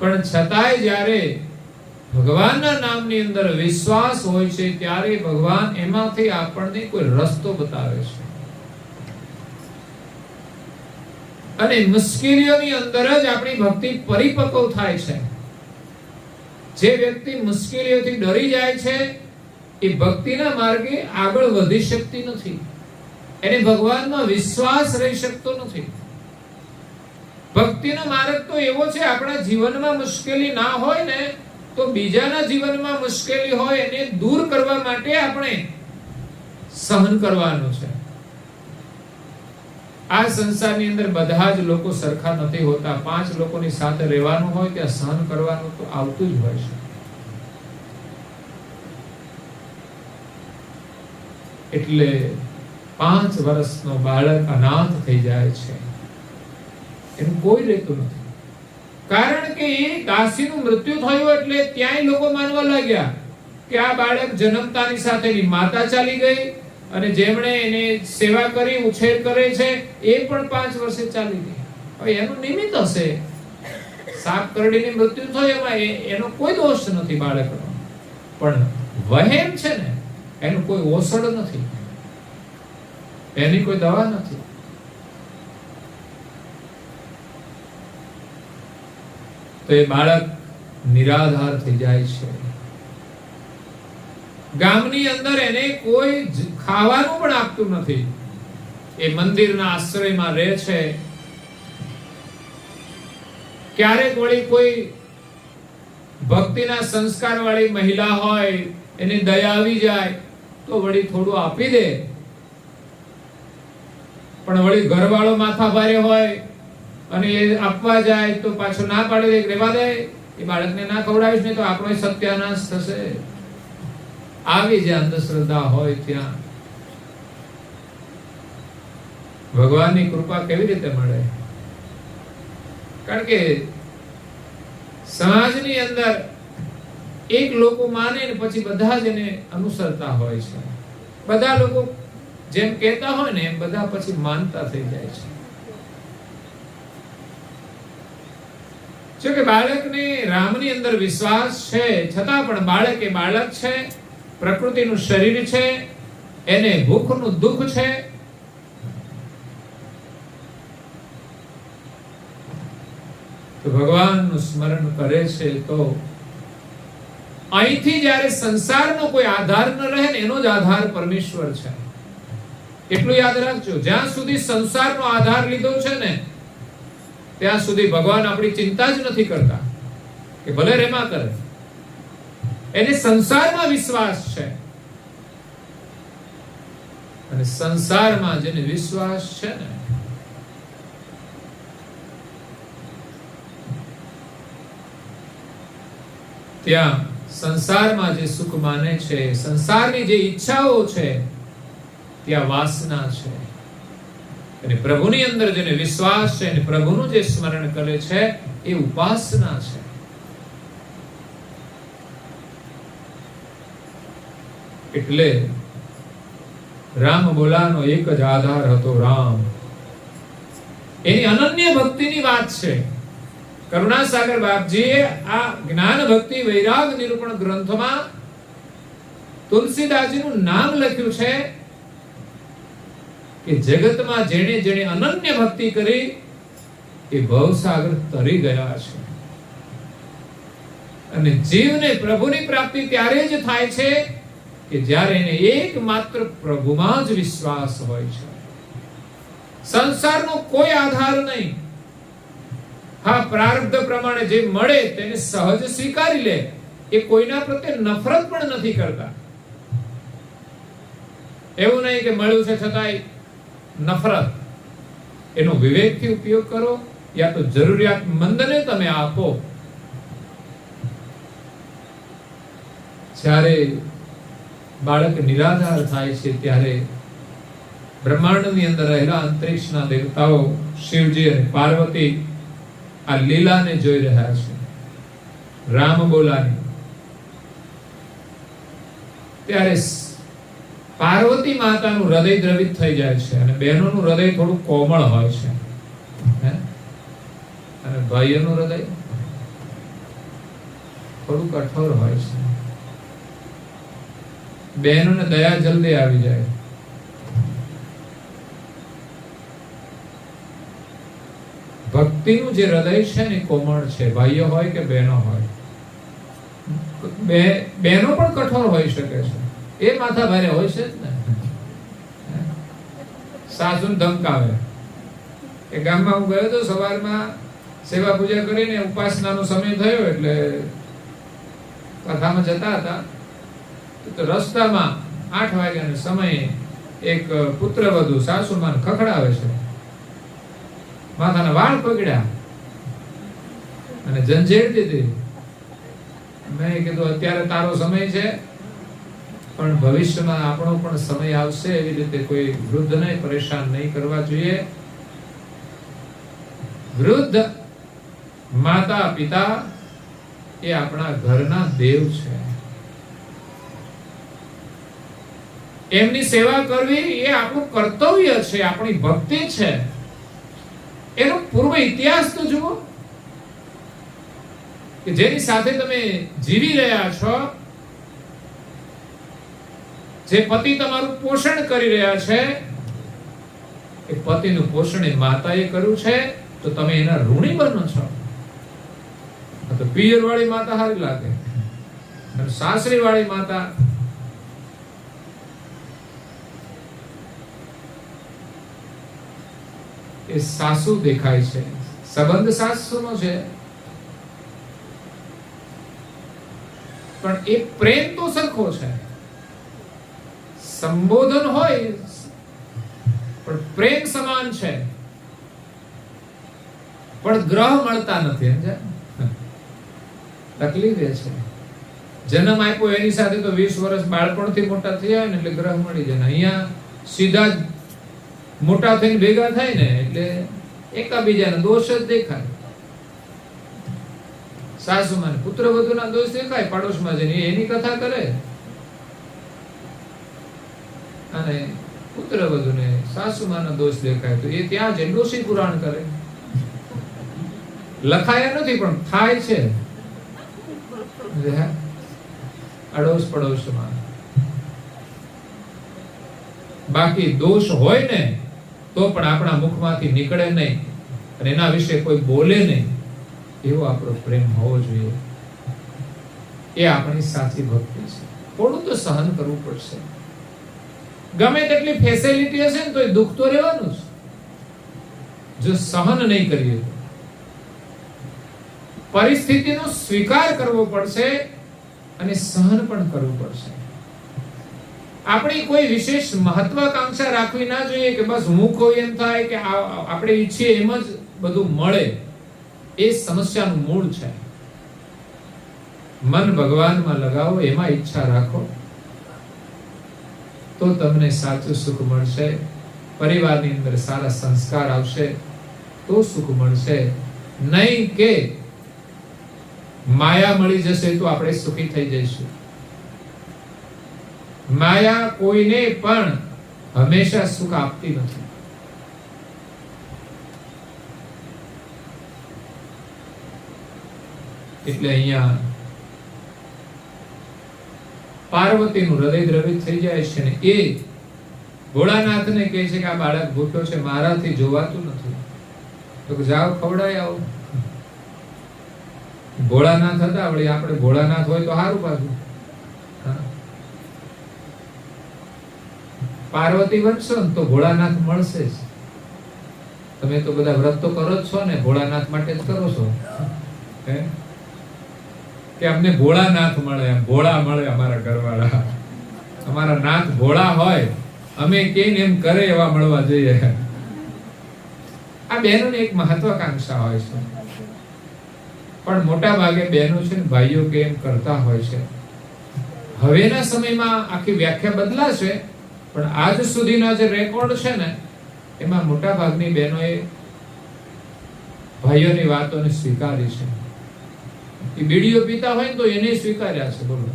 S1: પણ છતાંય જ્યારે ભગવાનના નામની અંદર વિશ્વાસ હોય છે ત્યારે ભગવાન એમાંથી આપણને કોઈ રસ્તો બતાવે છે. અને મુશ્કેલીઓની અંદર જ આપણી ભક્તિ પરિપક્વ થાય છે. જે વ્યક્તિ મુશ્કેલીઓથી ડરી જાય છે એ ભક્તિના માર્ગે આગળ વધી શકતી નથી. એને ભગવાનમાં વિશ્વાસ રહી શકતો નથી. ભક્તિનો માર્ગ તો એવો છે, આપણા જીવનમાં મુશ્કેલી ના હોય ને તો બીજાના જીવનમાં મુશ્કેલી હોય એને દૂર કરવા માટે આપણે સહન કરવાનું છે. આ સંસારની અંદર બધા જ લોકો સરખા નથી હોતા. 5 લોકોની સાથે રહેવાનું હોય ત્યાં સહન કરવાનું તો આવતું જ હોય છે. એટલે 5 વર્ષનો બાળક અનાથ થઈ જાય છે, એનું કોઈ રહેતું નથી. કારણ કે એ દાસીનું મૃત્યુ થયું એટલે ત્યાંય લોકો માનવા લાગ્યા કે આ બાળક જન્મતાની સાથેની માતા ચાલી ગઈ અને જેમણે એને સેવા કરી ઉછેર કરે છે એ પણ 5 વર્ષે ચાલી ગઈ. હવે એનું નિમિત્ત હશે, સાપ કરડીની મૃત્યુ થઈ, એમાં એનો કોઈ દોષ નથી બાળકનો, પણ વહેમ છે ને એનું કોઈ ઓસડ નથી, એની કોઈ દવા નથી. તો એ બાળક નિરાધાર થઈ જાય છે. ગામની અંદર એને કોઈ ખાવાનું પણ આપતું નથી. એ મંદિરના આશ્રયમાં રહે છે. ક્યારેક વળી કોઈ ભક્તિના સંસ્કાર વાળી મહિલા હોય, એની દયા આવી જાય તો વળી થોડું આપી દે, પણ વળી ઘરવાળો માથા ભારે હોય અને એ આપવા જાય તો પાછો ના પાડી દે, રહેવા દે, એ બાળકને ના ખવડાવીશ ને તો આપણો સત્યાનાશ થશે. આવી જે અંધશ્રદ્ધા હોય ત્યાં ભગવાનની કૃપા કેવી રીતે મળે? કારણ કે સમાજની અંદર એક લોકો માને ને પછી બધા જ એને અનુસરતા હોય છે. બધા લોકો જેમ કહેતા હોય ને એમ બધા પછી માનતા થઈ જાય છે. જો કે બાળકને રામની અંદર વિશ્વાસ છે, છતાં પણ બાળક એ બાળક છે, પ્રકૃતિનું શરીર છે, એને ભૂખનું દુઃખ છે. તો ભગવાનનું સ્મરણ કરે છે તો અહીંથી જ્યારે સંસારનો કોઈ આધાર ન રહે ને એનો જ આધાર પરમેશ્વર છે. એટલું યાદ રાખજો, જ્યાં સુધી સંસારનો આધાર લીધો છે ને ત્યાં સુધી ભગવાન આપણી ચિંતા જ નથી કરતા કે ભલે રેમાં કરે. એને સંસારમાં વિશ્વાસ છે, અને સંસારમાં જેને વિશ્વાસ છે ને ત્યાં સંસારમાં જે સુખ માને છે, સંસારની જે ઈચ્છાઓ છે ત્યાં વાસના છે. અને પ્રભુની અંદર જેને વિશ્વાસ છે અને પ્રભુનું જે સ્મરણ કરે છે એ ઉપાસના છે. એટલે રામ બોલાનો એક જ આધાર હતો, રામ. એની અનન્ય ભક્તિની વાત છે. કરુણાસાગર બાપજીએ આ જ્ઞાન ભક્તિ વૈરાગ નિરૂપણ ગ્રંથમાં તુલસીદાસજીનું નામ લખ્યું છે કે જગતમાં જેણે જેણે અનન્ય ભક્તિ કરી એ ભવસાગર તરી ગયા છે. અને જીવને પ્રભુની પ્રાપ્તિ ત્યારે જ થાય છે કે જ્યારે એને એકમાત્ર પ્રભુમાં જ વિશ્વાસ હોય છે. સંસારનો કોઈ આધાર નહીં. હા, પ્રારબ્ધ પ્રમાણે જે મળે તેને સહજ સ્વીકારી લે. એ કોઈના પ્રત્યે નફરત પણ નથી કરતા. એવું નહીં કે મળ્યું છે છતાંય નફરત. એનો વિવેકથી ઉપયોગ કરો, યા તો જરૂરિયાતમંદને તમે આપો. જ્યારે બાળક નિરાધાર થાય છે ત્યારે બ્રહ્માંડની અંદર રહેલા અંતરિક્ષના દેવતાઓ શિવજી અને પાર્વતી આ લીલાને જોઈ રહ્યા છે, રામ બોલાની. ત્યારે પાર્વતી માતાનું હૃદય દ્રવિત થઈ જાય છે અને બહેનોનું હૃદય થોડું કોમળ હોય છે, અને ભાઈઓનું હૃદય થોડું કઠોર હોય છે. બહેનોને દયા જલ્દી આવી જાય. ભક્તિનું જે હૃદય છે ને કોમળ છે, ભાઈઓ હોય કે બહેનો હોય. બહેનો પણ કઠોર હોઈ શકે છે, એ માથા ભારે હોય છે જ ને. સાસુને ધમકાવે. એ ગામમાં હું ગયો તો સવારમાં સેવા પૂજા કરીને ઉપાસનાનો સમય થયો એટલે કથામાં જતા હતા તો રસ્તામાં 8 વાગ્યાના સમયે એક પુત્રવધુ સાસુમાને ખખડાવે છે. માથાના વાળ પકડ્યા અને ઝંઝેડ દીધી. મેં કીધું અત્યારે તારો સમય છે, પણ ભવિષ્યમાં આપણો પણ સમય આવશે. એવી રીતે કોઈ વૃદ્ધને પરેશાન નહીં કરવા જોઈએ. વૃદ્ધ માતા પિતા એ આપણા ઘરના દેવ છે. એમની સેવા કરવી એ આપણું કર્તવ્ય છે, આપણી ભક્તિ છે. એનો પૂર્વ ઇતિહાસ તો જુઓ કે જેની સાથે તમે જીવી રહ્યા છો, જે પતિ તમારું પોષણ કરી રહ્યા છે, એ પતિનું પોષણ એ માતાએ કર્યું છે, તો તમે એના ઋણી બનો છો. તો પિયર વાળી માતા સારી લાગે, અને સાસરી વાળી માતા એ સાસુ દેખાય છે. સંબંધ સાસુનો છે, પણ એ પ્રેમ તો સરખો છે. સંબોધન હોય પણ પ્રેમ સમાન છે, પણ ગ્રહ મળતા નથી. તકલીફ એ છે. જન્મ આપ્યો એની સાથે તો 20 વર્ષ બાળપણથી મોટા થયા ને એટલે ગ્રહ મળી જાય. અહીંયા સીધા જ મોટા થઈને ભેગા થાય ને એટલે એકાબીજાના દોષ જ દેખાય. સાસુમાં પુત્ર વધુના દોષ દેખાય, પાડોશમાં જઈને એની કથા કરે, અને પુત્ર વધુને સાસુમાનો દોષ દેખાય તો એ ત્યાં જ ડોશી પુરાણ કરે. લખાયા નથી પણ થાય છે અડોશ પડોશમાં. બાકી દોષ હોય ને તો પણ આપણા મુખમાંથી નીકળે નહીં, અને એના વિશે કોઈ બોલે નહીં, એવો આપણો પ્રેમ હોવો જોઈએ. એ આપણી સાચી ભક્તિ છે. થોડું તો સહન કરવું પડશે. ગમે તેટલી ફેસિલિટી હશે ને તો એ દુઃખ તો રહેવાનું જ. જો સહન નહીં કરીએ તો પરિસ્થિતિનો સ્વીકાર કરવો પડશે અને સહન પણ કરવું પડશે. આપણી કોઈ વિશેષ મહત્વાકાંક્ષા રાખવી ના જોઈએ કે બસ હું કોઈ એમ થાય કે આપણે ઈચ્છીએ એમ જ બધું મળે. એ સમસ્યાનું મૂળ છે. મન ભગવાનમાં લગાવો, એમાં ઈચ્છા રાખો, તો તમને સાચું સુખ મળશે. પરિવારની અંદર સારા સંસ્કાર આવશે તો સુખ મળશે. નહીં કે માયા મળી જશે તો આપણે સુખી થઈ જઈશું. માયા કોઈને પણ હંમેશા સુખ આપતી નથી. એટલે અહીંયા પાર્વતીનું હૃદય દ્રવિત થઈ જાય છે ને એ ભોળાનાથને કહે છે કે આ બાળક ભૂખ્યો છે, મારાથી જોવાતું નથી, તો જાઓ ખવડાય આવો. ભોળાનાથ હતા, વળી આપણે ભોળાનાથ હોય તો સારું. પાછું પાર્વતી બનશો ને તો ભોળાનાથ મળશે જ. તમે તો બધા વ્રત તો કરો જ છો ને, ભોળાનાથ માટે જ કરો છો કે અમને ભોળાનાથ મળે, ભોળા મળે. અમારા ઘરવાળા, અમારા નાથ ભોળા હોય, અમે કેમ એમ કરે એવા મળવા જોઈએ. આ બહેનોની એક મહત્વાકાંક્ષા હોય છે, પણ મોટા ભાગે બહેનો છે ને ભાઈઓ કે એમ કરતા હોય છે. હવેના સમયમાં આખી વ્યાખ્યા બદલાશે, પણ આજ સુધીના જે રેકોર્ડ છે ને એમાં મોટા ભાગની બહેનોએ ભાઈઓની વાતોને સ્વીકારી છે. એ બીડીઓ પીતા હોય તો એને સ્વીકાર્યા છે, બોલો,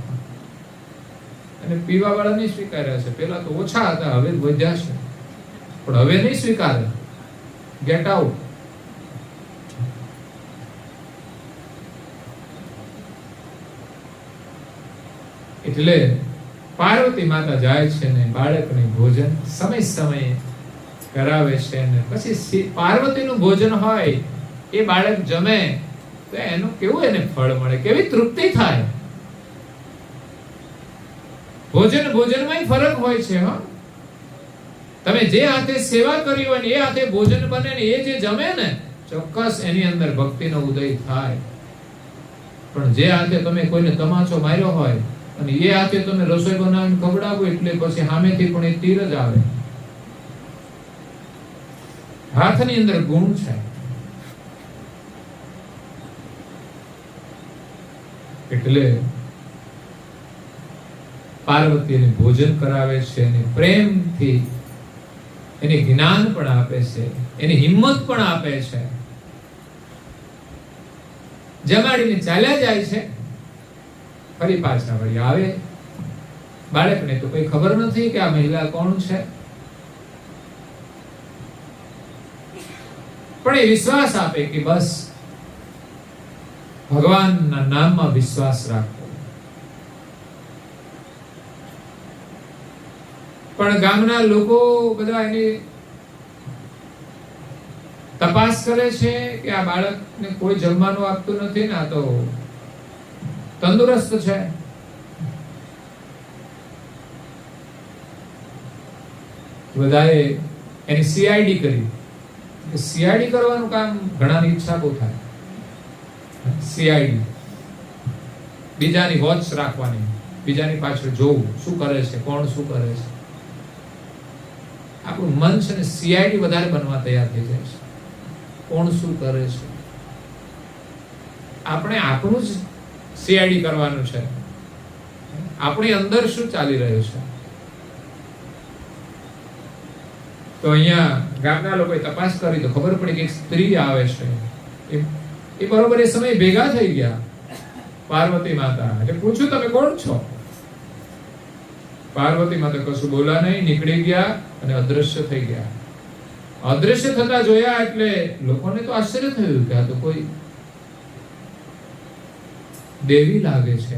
S1: અને પીવા વાળા નહીં સ્વીકાર્યા છે. પેલા તો ઓછા હતા, હવે વધ્યા છે, પણ હવે નહીં સ્વીકારે. Get out. એટલે પાર્વતી માતા જાય છે ને બાળકને ભોજન સમય સમયે કરાવે છે, ને પછી પાર્વતીનું ભોજન હોય એ બાળક જમે તો એનું કેવું એને ફળ મળે, કેવી તૃપ્તિ થાય. ભોજનમાં ફરક હોય છે. તમે જે હાથે સેવા કરી હોય ને એ હાથે ભોજન બને ને એ જે જમે ને ચોક્કસ એની અંદર ભક્તિનો ઉદય થાય. પણ જે હાથે તમે કોઈને તમાચો માર્યો હોય અને એ હાથે તમે રસોઈ બનાવીને ખવડાવો એટલે પછી સામેથી પણ એ તીર જ આવે. હાથની અંદર ગુણ છે. એટલે પાર્વતીને ભોજન કરાવે છે અને પ્રેમથી એને જ્ઞાન પણ આપે છે, એની હિંમત પણ આપે છે. જમાડીને ચાલ્યા જાય છે. ફરી પાછા વળી આવે બાળકને તો કઈ ખબર નથી કે આ મહિલા કોણ છે, પણ એ વિશ્વાસ આપે કે બસ ભગવાનના નામમાં વિશ્વાસ રાખો. પણ ગામના લોકો બધા એની તપાસ કરે છે કે આ બાળકને કોઈ જમવાનું આપતું નથી ને, આ તો તંદુરસ્ત છે. બધાએ એની સીઆઈડી કરી. સીઆઈડી કરવાનું કામ ઘણાની ઈચ્છા બહુ થાય. સીઆઈડી બીજાની વોચ રાખવાની, બીજાની પાછળ જોવું શું કરે છે, કોણ શું કરે છે. આપણું મન છે ને સીઆઈડી વધારે બનવા તૈયાર થઈ જાય છે. કોણ શું કરે છે, આપણે આપણું જ સીઆઈડી કરવાનું છે. આપણી અંદર શું ચાલી રહ્યું છે. તો અહીંયા ગામના લોકોએ તપાસ કરી તો ખબર પડી કે એક સ્ત્રી આવે છે. એ બરોબર એ સમય ભેગા થઈ ગયા પાર્વતી માતા. એટલે પૂછ્યું તમે કોણ છો? પાર્વતી માતા કશું બોલા નહીં, નીકળી ગયા અને અદ્રશ્ય થઈ ગયા. અદ્રશ્ય થતા જોયા એટલે લોકોને તો આશ્ચર્ય થયું કે આ તો કોઈ દેવી લાગે છે.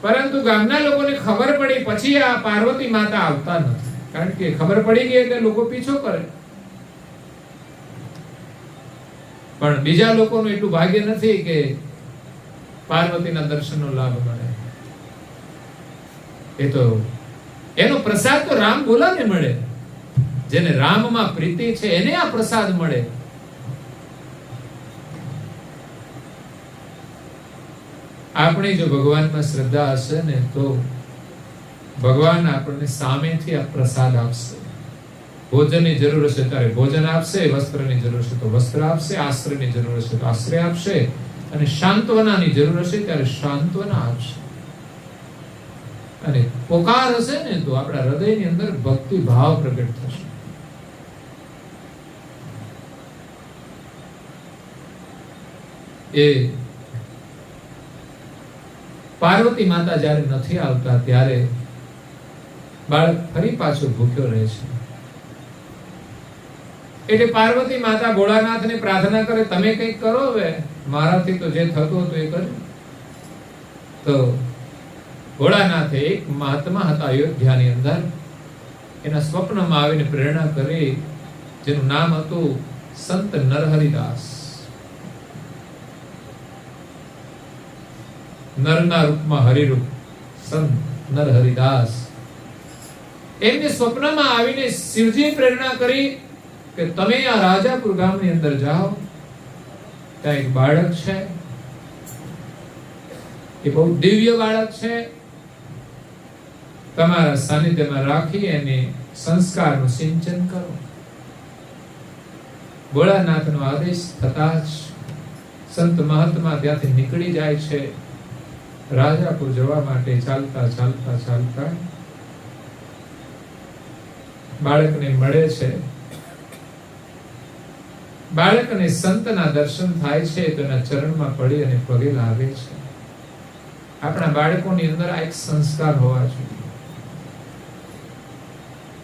S1: પરંતુ ગામના લોકોને ખબર પડી પછી આ પાર્વતી માતા આવતા નથી, કારણ કે ખબર પડી ગઈ એટલે લોકો પીછો કરે. પણ બીજા લોકોનું એટલું ભાગ્ય નથી કે પાર્વતીના દર્શનનો લાભ મળે. એ તો એનો પ્રસાદ તો રામ બોલાને મળે. જેને રામમાં પ્રીતિ છે એને આ પ્રસાદ મળે. આપણી જો ભગવાનમાં શ્રદ્ધા હશે ને તો ભગવાન આપણને સામેથી આ પ્રસાદ આપશે. ભોજનની જરૂર હશે ત્યારે ભોજન આપશે, વસ્ત્રની જરૂર હશે તો વસ્ત્ર આપશે, આશ્રયની જરૂર હશે તો આશ્રય આપશે, અને સાંત્વનાની જરૂર હશે ત્યારે સાંત્વના આપશે. અને પોકાર હશે ને તો આપણા હૃદયની અંદર ભક્તિ ભાવ પ્રગટ થશે. એ પાર્વતી માતા જ્યારે નથી આવતા ત્યારે બાળક ફરી પાછો ભૂખ્યો રહે છે. એટલે પાર્વતી માતા ભોળાનાથને પ્રાર્થના કરે, તમે કંઈક કરો, હવે મારાથી તો જે થતું હતું એ કર્યું. તો ભોળાનાથે એક મહાત્મા હતા અયોધ્યાની અંદર, એના સ્વપ્નમાં આવીને પ્રેરણા કરી, જેનું નામ હતું સંત નરહરિદાસ. નરના રૂપમાં હરિરૂપ સંત નરહરિદાસ. એમને સ્વપ્નમાં આવીને શિવજી પ્રેરણા કરી કે તમે આ રાજાપુર ગામની અંદર જાઓ, ત્યાં એક બાળક છે, એ બહુ દિવ્ય બાળક છે, તમારા સાનિધ્યમાં રાખી એને સંસ્કારનું સિંચન કરો. ભોળાનાથનો આદેશ થતા જ સંત મહાત્મા ત્યાંથી નીકળી જાય છે રાજાપુર જવા માટે. ચાલતા ચાલતા ચાલતા બાળકને મળે છે. બાળકને સંતના દર્શન થાય છે તો એના ચરણમાં પડી અને પગે લાગે છે. આપણા બાળકોની અંદર આ એક સંસ્કાર હોવા જોઈએ.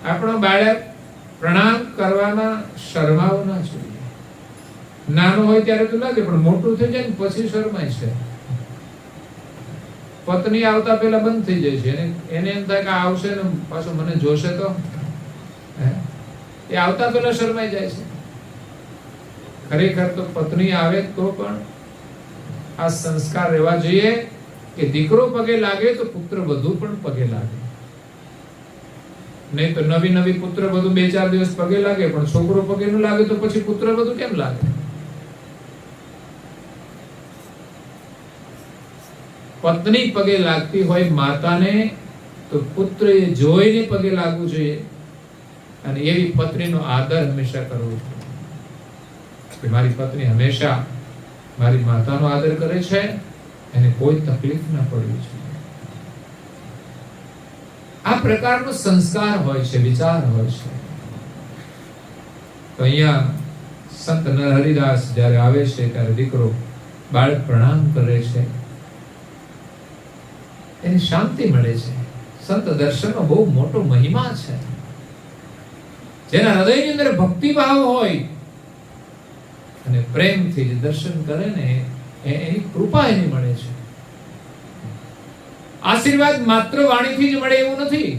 S1: આપણો બાળક પ્રણામ કરવામાં શરમાવું ના જોઈએ. નાનો હોય ત્યારે તો લાગે, પણ મોટું થઈ જાય ને પછી શરમાય છે. પત્ની આવતા પહેલા બંધ થઈ જાય છે. એને એમ થાય કે આવશે ને પાછું મને જોશે તો. એ આવતા પહેલા શરમાઈ જાય છે. ખરેખર તો પત્ની આવે તો પણ આ સંસ્કાર રહેવા જોઈએ કે દીકરો પગે લાગે તો પુત્ર વધુ પણ પગે લાગે. નહીં તો નવી નવી પુત્ર વધુ 2-4 દિવસ પગે લાગે, પણ છોકરો પગે ન લાગે તો પછી પુત્ર વધુ કેમ લાગે? પત્ની પગે લાગતી હોય માતાને તો પુત્રએ જોઈને પગે લાગવું જોઈએ. અને એવી પત્નીનો આદર હંમેશા કરવો જોઈએ કે મારી પત્ની હંમેશા મારી માતાનો આદર કરે છે, એને કોઈ તકલીફ ના પડવી જોઈએ. આ પ્રકારનો સંસ્કાર હોય છે, વિચાર હોય છે. તો અહીંયા સંત નરહરિદાસ જ્યારે આવે છે ત્યારે દીકરો બાળક પ્રણામ કરે છે એની શાંતિ મળે છે. સંત દર્શનનો બહુ મોટો મહિમા છે. જેના હૃદયની અંદર ભક્તિભાવ હોય અને પ્રેમથી જે દર્શન કરે ને એની કૃપા એની મળે છે. આશીર્વાદ માત્ર વાણીથી જ મળે એવું નથી.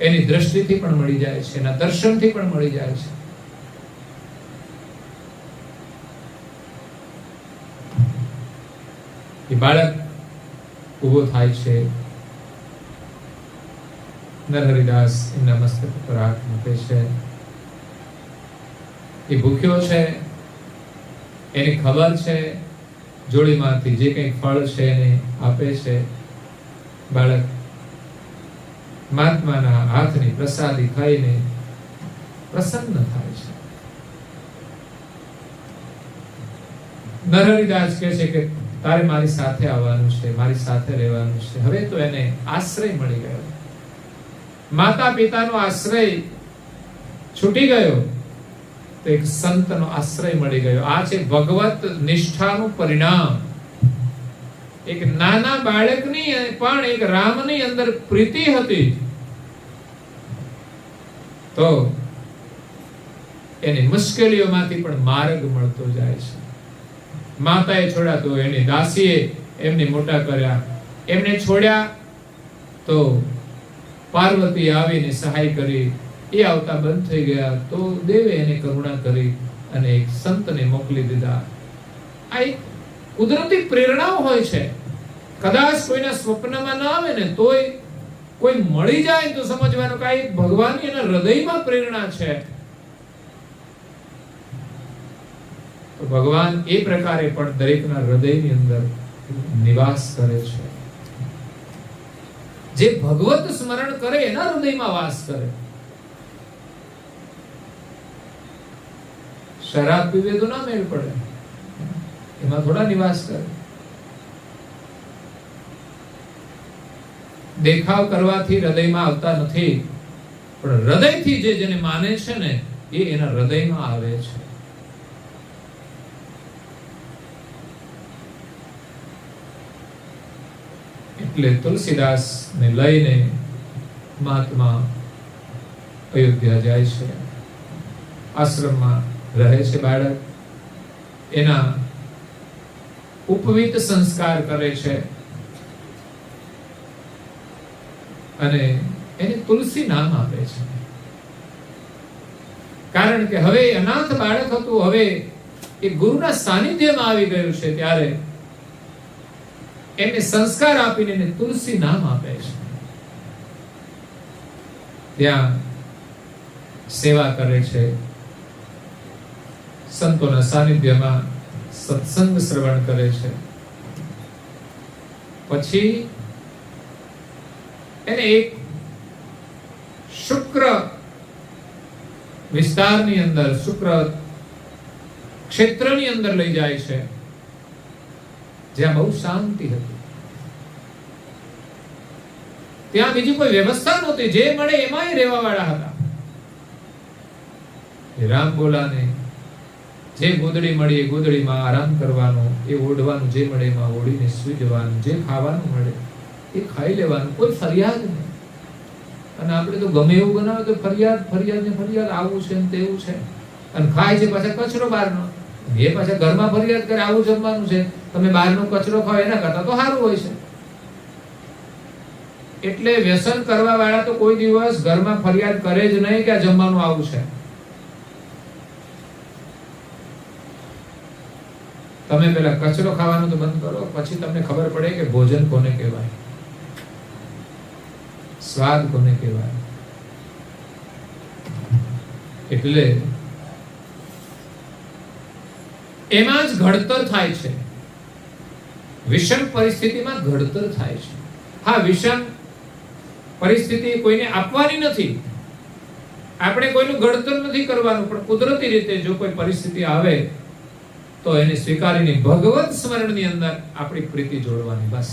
S1: એની દ્રષ્ટિથી પણ મળી જાય છે, એના દર્શનથી પણ મળી જાય છે. એ બાળક ઉભો થાય છે, નરહરિદાસ એમના મસ્તક પર હાથ મૂકે છે. એ ભૂખ્યો છે, એની ખબર છે, જોડીમાંથી જે કંઈ ફળ છે એને આપે છે. બાળક મહાત્માના હાથની પ્રસાદી ખાઈને પ્રસન્ન થાય છે. નરહરિદાસ કહે છે કે તારે મારી સાથે આવવાનું છે, મારી સાથે રહેવાનું છે. હવે તો એને આશ્રય મળી ગયો. માતા પિતાનો આશ્રય છૂટી ગયો તો એક સંતનો આશ્રય મળી ગયો. આ છે ભગવત નિષ્ઠાનું પરિણામ. એક નાના બાળકની પણ એક રામની અંદર પ્રીતિ હતી તો એની મુશ્કેલીઓમાંથી પણ માર્ગ મળતો જાય છે. માતાએ છોડ્યા તો એની દાસીએ એમને મોટા કર્યા. એમને છોડ્યા તો પાર્વતી આવીને સહાય કરી. એ આવતા બંધ થઈ ગયા તો દેવે એને કરુણા કરી અને એક સંતને મોકલી દીધા. આ એક કુદરતી પ્રેરણાઓ હોય છે. કદાચ કોઈના સ્વપ્નમાં ના આવે ને તોય કોઈ મળી જાય તો સમજવાનું કે આ એક ભગવાનની એના હૃદયમાં પ્રેરણા છે. તો ભગવાન એ પ્રકારે પણ દરેકના હૃદયની અંદર નિવાસ કરે છે. જે ભગવત સ્મરણ કરે એના હૃદયમાં વાસ કરે. શરાબ પીવે તો ના મેળ પડે, એમાં થોડા નિવાસ કરે. દેખાવ કરવાથી હૃદયમાં આવતા નથી, પણ હૃદયથી જેને માને છે ને એ એના હૃદયમાં આવે છે. એટલે તુલસીદાસ ને લઈને મહાત્મા અયોધ્યા જાય છે. આશ્રમમાં રહે છે બાળક. એના ઉપવિત સંસ્કાર કરે છે અને એને તુલસી નામ આપે છે. કારણ કે હવે અનાથ બાળક હતું, હવે એ ગુરુના સાનિધ્યમાં આવી ગયું છે ત્યારે એમને સંસ્કાર આપીને એને તુલસી નામ આપે છે. ત્યાં સેવા કરે છે, સંતોના સાનિધ્યમાં સત્સંગ શ્રવણ કરે છે. પછી એને એક શુક્ર વિસ્તારની અંદર, શુક્ર ક્ષેત્રની અંદર લઈ જાય છે, જ્યાં બહુ શાંતિ હતી. ત્યાં બીજી કોઈ વ્યવસ્થા નહોતી, જે મળે એમાંય રહેવા વાળા હતા. રામ બોલાને જે ગોદડી મળી એ ગોદડીમાં આરામ કરવાનો, એ ઓઢવાનું જે મળે એમાં ઓઢીને સૂઈ જવાનું, જે ખાવાનું મળે એ ખાઈ લેવાનું, કોઈ ફરિયાદ નહીં. અને આપણે તો ગમે એવું બનાવે તો ફરિયાદ ને ફરિયાદ, આવું છે ને તેવું છે, અને ખાય છે પાછા કચરો બહારનો. એ પાછા ઘરમાં ફરિયાદ કરે આવું જમવાનું છે, તમે બહારનો કચરો ખાવ એના કરતા તો સારું હોય છે. એટલે વ્યસન કરવા વાળા તો કોઈ દિવસ ઘરમાં ફરિયાદ કરે જ નહીં કે આ જમવાનું આવું છે. તમે પેલા કચરો ખાવાનું તો બંધ કરો, પછી તમને ખબર પડે કે ભોજન કોને કહેવાય, સ્વાદ કોને કહેવાય. એટલે એમાં જ ઘડતર થાય છે. વિષમ પરિસ્થિતિમાં ઘડતર થાય છે. હા, વિષમ પરિસ્થિતિ કોઈને આપવાની નથી, આપણે કોઈનું ઘડતર નથી કરવાનું, પણ કુદરતી રીતે જો કોઈ પરિસ્થિતિ આવે તો એને સ્વીકારીને ભગવત સ્મરણની અંદર આપણી પ્રીતિ જોડવાની, બસ.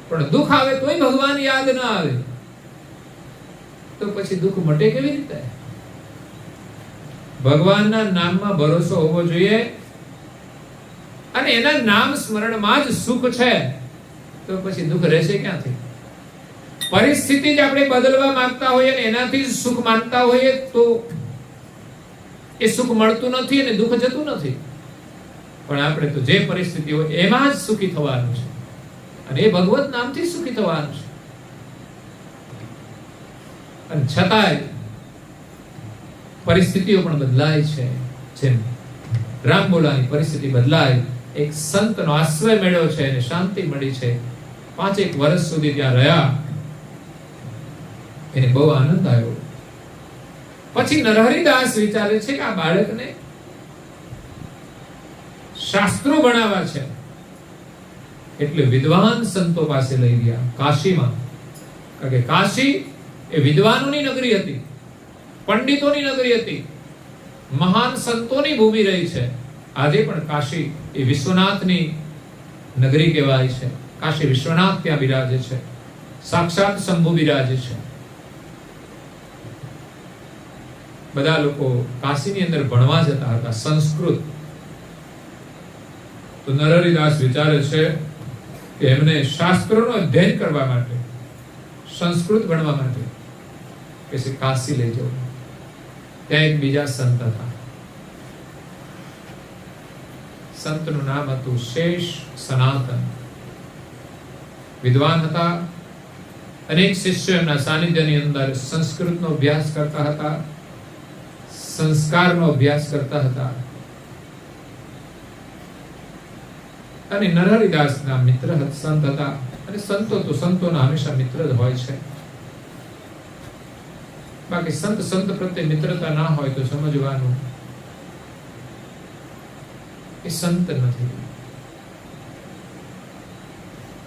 S1: પણ દુઃખ આવે તોય ભગવાન યાદ ના આવે તો પછી દુઃખ મટે કેવી રીતે? ભગવાનના નામમાં ભરોસો હોવો જોઈએ અને એના નામ સ્મરણમાં જ સુખ છે, તો પછી દુઃખ રહેશે ક્યાંથી? પરિસ્થિતિ જ આપણે બદલવા માંગતા હોઈએ અને એનાથી જ સુખ માનતા હોઈએ તો એ સુખ મળતું નથી અને દુઃખ જતું નથી. પણ આપણે તો જે પરિસ્થિતિ હોય એમાં જ સુખી થવાનું છે અને એ ભગવત નામથી સુખી થવાનું છે. અને છતાંય પરિસ્થિતિઓ પણ બદલાય છે. જેમ રામબોલાની પરિસ્થિતિ બદલાય, એક સંતનો આશ્રય મળ્યો છે અને શાંતિ મળી છે, 5 વર્ષ સુધી ત્યાં રહ્યા, એને બહુ આનંદ આવ્યો. પછી નરહરિદાસ વિચારે છે કે આ બાળકને શાસ્ત્રો ભણાવવા છે, એટલે વિદ્વાન સંતો પાસે લઈ ગયા કાશીમાં. કારણ કે કાશી એ વિદ્વાનોની નગરી હતી, પંડિતોની નગરી હતી, મહાન સંતોની ભૂમિ રહી છે. આજે પણ કાશી એ વિશ્વનાથની નગરી કહેવાય છે. કાશી વિશ્વનાથ ત્યાં બિરાજે છે, સાક્ષાત શંભુ બિરાજે છે. બધા લોકો કાશીની અંદર ભણવા જતા હતા સંસ્કૃત. તો નરહરિદાસ વિચારે છે કે એમને શાસ્ત્રોનો અધ્યયન કરવા માટે, સંસ્કૃત ભણવા માટે કે કાશી લઈ જવું. ત્યાં એક બીજા સંત હતા. સંતનું નામ હતું શેષ સનાતન. વિદ્વાન હતા. અનેક શિષ્યો એમના સાનિધ્યની અંદર સંસ્કૃતનો અભ્યાસ કરતા હતા, સંસ્કારનો અભ્યાસ કરતા હતા. અને નરહરિદાસના મિત્ર સંત હતા. અને સંતો તો સંતોના હંમેશા મિત્ર જ હોય છે. બાકી સંત પ્રત્યે મિત્રતા ના હોય તો સમજવાનું એ સંત નથી.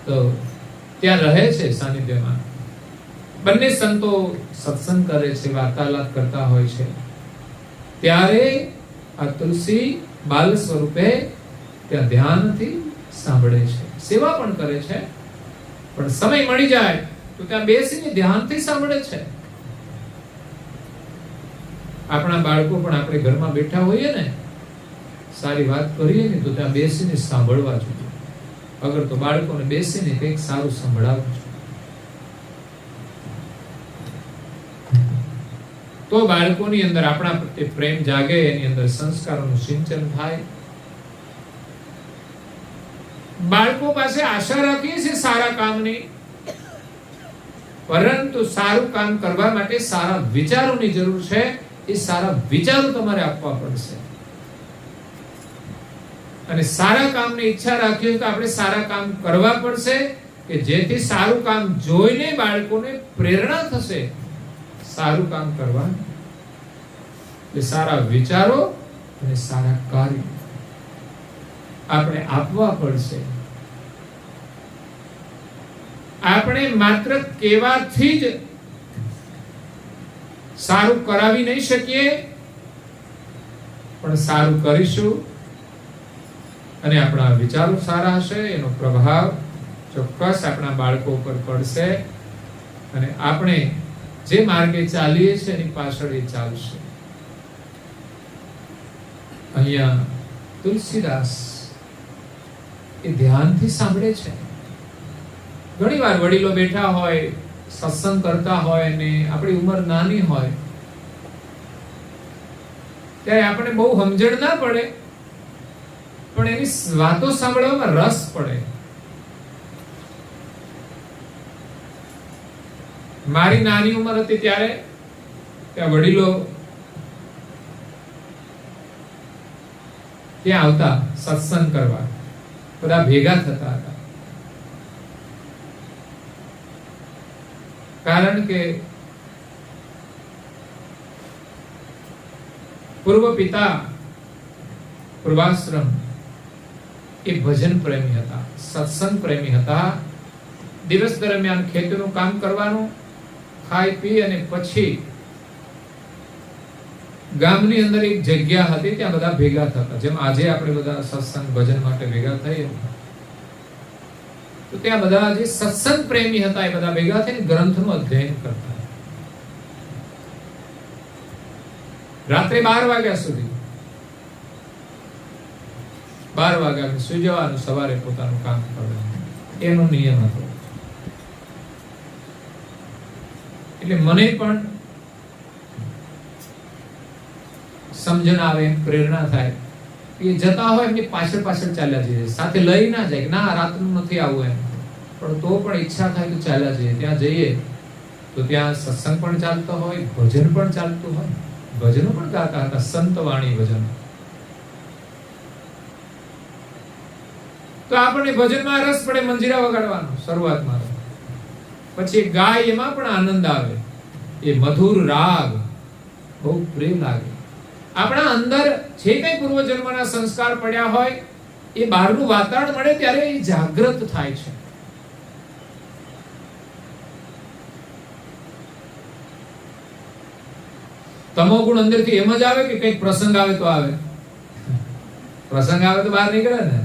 S1: તો ત્યાં રહે છે સાનિધ્યમાં. બંને સંતો સત્સંગ કરે છે, વાર્તાલાપ કરતા હોય છે. ત્યારે આ તુલસી બાલ સ્વરૂપે ત્યાં ધ્યાનથી સાંભળે છે, સેવા પણ કરે છે, પણ સમય મળી જાય તો ત્યાં બેસીને ધ્યાનથી સાંભળે છે. આપણા બાળકો પણ આપણે ઘરમાં બેઠા હોઈએ ને, સારી વાત કરીએ ને તો ત્યાં બેસીને સાંભળવા જોઈએ. અગર તો બાળકોને બેસીને કંઈક સારું સંભળાવવું જોઈએ, તો બાળકોની અંદર આપણા પ્રત્યે પ્રેમ જાગે, એની અંદર સંસ્કારોનું સિંચન થાય. બાળકો પાસે આશા રાખીએ છીએ સારા કામની, પરંતુ સારું કામ કરવા માટે સારા વિચારોની જરૂર છે. એ સારા વિચારો તમારે આપવા પડશે. અને સારા કામની ઈચ્છા રાખીએ તો આપણે સારા કામ કરવા પડશે, કે જેથી સારું કામ જોઈને બાળકોને પ્રેરણા થશે સારું કામ કરવા. એટલે સારા વિચારો અને સારા કાર્યો આપણે આપવા પડશે. આપણે માત્ર કહેવાથી જ સારું કરાવી નહીં શકીએ, પણ સારું કરીશું અને આપણા વિચારો સારા હશે, એનો પ્રભાવ ચોક્કસ આપણા બાળકો ઉપર પડશે અને આપણે જે માર્ગે ચાલીએ છીએ એની પાછળ એ ચાલશે. અહીંયા તુલસીદાસ એ ધ્યાનથી સાંભળે છે. ઘણી વાર વડીલો બેઠા હોય, સત્સંગ કરતા હોય ને આપણી ઉંમર નાની હોય, ત્યારે આપણે બહુ સમજણ ના પડે, પણ એની વાતો સાંભળવામાં રસ પડે. મારી નાની ઉંમર હતી ત્યારે ત્યાં વડીલો ત્યાં આવતા સત્સંગ કરવા, બધા ભેગા થતા હતા. કારણ કે પૂર્વ પિતા પૂર્વાશ્રમ એ ભજન પ્રેમી હતા, સત્સંગ પ્રેમી હતા. દિવસ દરમિયાન ખેતીનું કામ કરવાનું, ખાઈ પી અને પછી ગામની અંદર એક જગ્યા હતી, ત્યાં બધા ભેગા થતા. જેમ આજે આપણે બધા સત્સંગ ભજન માટે ભેગા થઈએ, તો ત્યાં બધા જે સત્સંગ પ્રેમી હતા એ બધા ભેગા થઈને ગ્રંથનું અધ્યયન કરતા. રાત્રે 12 વાગ્યા સુધી. 12 વાગ્યા સુઈ જવાનું, સવારે પોતાનું કામ કરવાનું, એનો નિયમ હતો. એટલે મને પણ સમજણ આવે, પ્રેરણા થાય, એ જતા હોય એમની પાછળ પાછળ ચાલ્યા જઈએ, સાથે લઈ ના જાય કે ના રાતનું નથી આવું એમ, પણ તો પણ ઈચ્છા થાય તો ચાલ્યા જઈએ. ત્યાં જઈએ તો ત્યાં સત્સંગ પણ ચાલતો હોય, ભજન પણ ચાલતું હોય, ભજનો પણ ગાતા હતા, સંત વાણી ભજન. તો આપણને ભજનમાં રસ પડે, મંજીરા વગાડવાનો શરૂઆતમાં, પછી ગાય એમાં પણ આનંદ આવે, એ મધુર રાગ બહુ પ્રિય લાગે. આપણા અંદર જે કઈ પૂર્વજન્મના સંસ્કાર પડ્યા હોય એ બહારનું વાતાવરણ મળે ત્યારે એ જાગૃત થાય છે. તમો ગુણ અંદરથી એમ જ આવે કે કઈક પ્રસંગ આવે તો આવે, પ્રસંગ આવે તો બહાર નીકળે ને,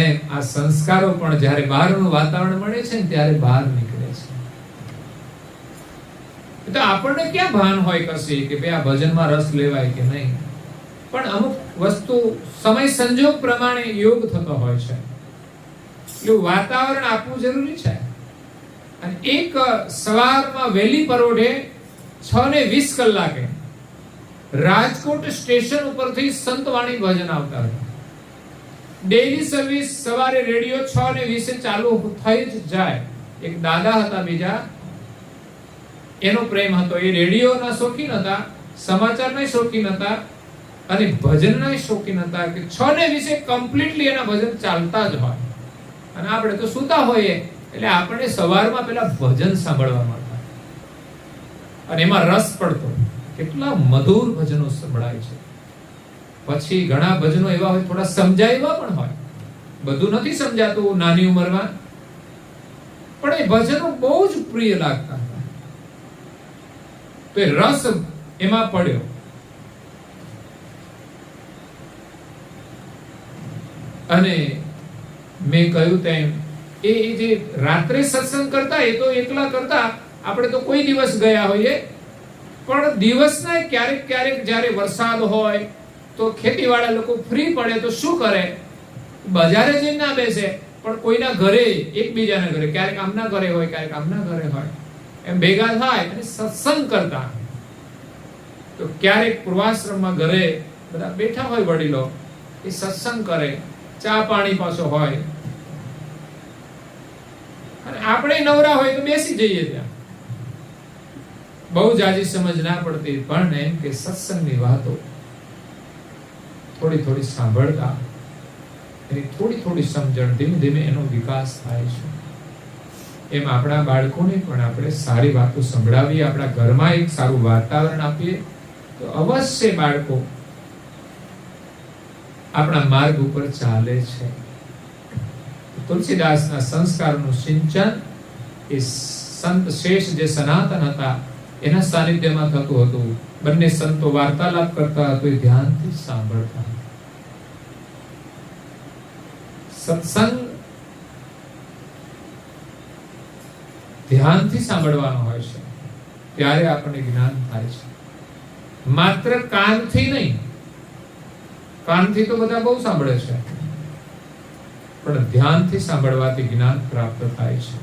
S1: એમ આ સંસ્કારો પણ જ્યારે બહારનું વાતાવરણ મળે છે ને ત્યારે બહાર નીકળે છે. તો આપણને ક્યાં ભાન હોય કશી કે ભાઈ આ ભજનમાં રસ લેવાય કે નહીં, પણ અમુક વસ્તુ સમય સંજોગ પ્રમાણે યોગ થતો હોય છે, એવું વાતાવરણ આપવું જરૂરી છે. અને એક સવારમાં વહેલી પરોઢે 6:20 રાજકોટ સ્ટેશન ઉપરથી સંતવાણી ભજન આવતા હતા. ડેઈલી સર્વિસ સવારે રેડિયો 6:20 ચાલુ થઈ જ જાય. એક દાદા હતા બીજા, એનો પ્રેમ હતો, એ રેડિયોના શોખીન હતા, સમાચારના શોખીન હતા અને ભજનના શોખીન હતા કે 6:20 કમ્પ્લીટલી એના ભજન ચાલતા જ હોય. અને આપણે તો સૂતા હોઈએ એટલે આપણે સવારમાં પેલા ભજન સાંભળવા મળતા અને એમાં રસ પડતો. કેટલા મધુર ભજનો સંભળાય છે. પછી ઘણા ભજનો એવા હોય થોડા સમજાય એવા પણ હોય, બધું નથી સમજાતું નાની ઉંમરમાં, પણ એ ભજનો બહુ જ પ્રિય લાગતા હતા. તો એ રસ એમાં પડ્યો. અને મેં કહ્યું તેમ એ જે રાત્રે સત્સંગ કરતા એ તો એકલા કરતા, આપણે તો કોઈ દિવસ ગયા હોઈએ, પણ દિવસના ક્યારેક ક્યારેક જ્યારે વરસાદ હોય તો ખેતીવાળા લોકો ફ્રી પડે તો શું કરે, બજારે જઈને ના બેસે પણ કોઈના ઘરે, એકબીજાના ઘરે, ક્યારેક આમના ઘરે હોય ક્યારેક આમના ઘરે હોય, એમ ભેગા થાય અને સત્સંગ કરતા. તો ક્યારેક પૂર્વાશ્રમમાં ઘરે બધા બેઠા હોય વડીલો, એ સત્સંગ કરે, ચા પાણી પાછો હોય, અને આપણે નવરા હોય તો બેસી જઈએ ત્યાં. બહુ જાજી સમજ ના પડતી, પણ એમ કે સત્સંગની વાતો થોડી થોડી સાંભળતા, એની થોડી થોડી સમજણ, ધીમે ધીમે એનો વિકાસ થાય છે. એમ આપણા બાળકોને પણ આપણે સારી વાતો સંભળાવીએ, આપણા ઘરમાં એક સારું વાતાવરણ આપીએ તો અવશ્ય બાળકો આપણા માર્ગ ઉપર ચાલે છે. તુલસીદાસના સંસ્કારનું સિંચન એ સંત શેષ જે સનાતન હતા એના સાનિધ્યમાં થતું હતું. બંને સંતો વાર્તાલાપ કરતા હતો એ ધ્યાનથી સાંભળતા. સત્સંગ ધ્યાનથી સાંભળવાનો હોય છે, ત્યારે આપણને જ્ઞાન થાય છે. માત્ર કાનથી નહીં, કાનથી તો બધા બહુ સાંભળે છે, પણ ધ્યાનથી સાંભળવાથી જ્ઞાન પ્રાપ્ત થાય છે.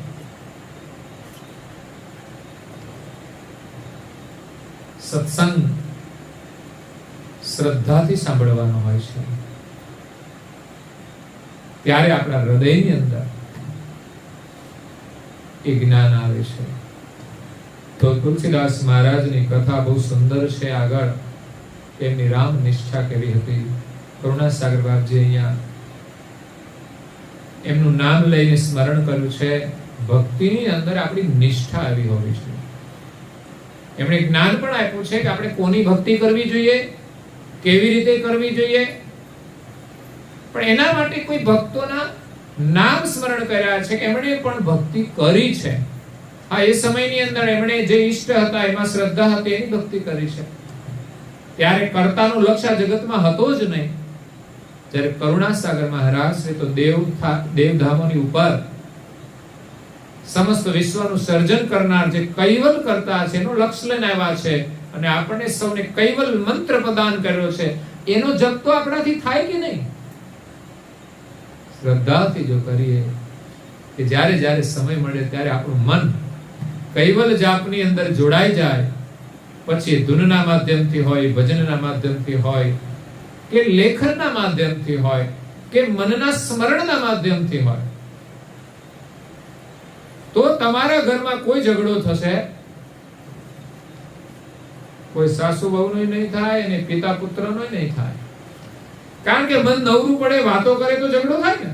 S1: સત્સંગ શ્રદ્ધાથી સાંભળવાનો હોય છે, ત્યારે આપણા હૃદયની અંદર એ જ્ઞાન આવે છે. તો તુલસીદાસ મહારાજની કથા બહુ સુંદર છે. આગળ એમની રામ નિષ્ઠા કેવી હતી, કરુણાસાગર બાપજી અહીંયા એમનું નામ લઈને સ્મરણ કર્યું છે. ભક્તિની અંદર આપણી નિષ્ઠા આવી હોવી જોઈએ. એમણે જ્ઞાન પણ આપ્યું છે કે આપણે કોની ભક્તિ કરવી જોઈએ, કેવી રીતે કરવી જોઈએ, પણ એના માટે કોઈ ભક્તોના નામ સ્મરણ કર્યા છે કે એમણે પણ ભક્તિ કરી છે. હા, એ સમયની અંદર એમણે જે ઈષ્ટ હતા એમાં શ્રદ્ધા હતી, એની ભક્તિ કરી છે. ત્યારે કર્તાનું લક્ષ્ય જગતમાં હતો જ નહીં. જ્યારે કરુણાસાગર મહારાજ છે તો દેવધામોની ઉપર સમસ્ત વિશ્વનું સર્જન કરનાર જે કૈવલ કરતા છે એનું લક્ષ્ય લઈને આવ્યા છે, અને આપણને સૌને કૈવલ મંત્ર પ્રદાન કર્યો છે. એનો જપ તો આપણાથી થાય કે નહીં? શ્રદ્ધાથી જો કરીએ કે જ્યારે જ્યારે સમય મળે ત્યારે આપણું મન કૈવલ જાપની અંદર જોડાઈ જાય, પછી ધૂનના માધ્યમથી હોય, ભજનના માધ્યમથી હોય, કે લેખનના માધ્યમથી હોય, કે મનના સ્મરણના માધ્યમથી હોય, તો તમારા ઘરમાં કોઈ ઝઘડો થશે, કોઈ સાસુ વહુનો નહીં થાય અને પિતા પુત્રનો નહીં થાય. કારણ કે મન નવરું પડે, વાતો કરે તો ઝઘડો થાય ને.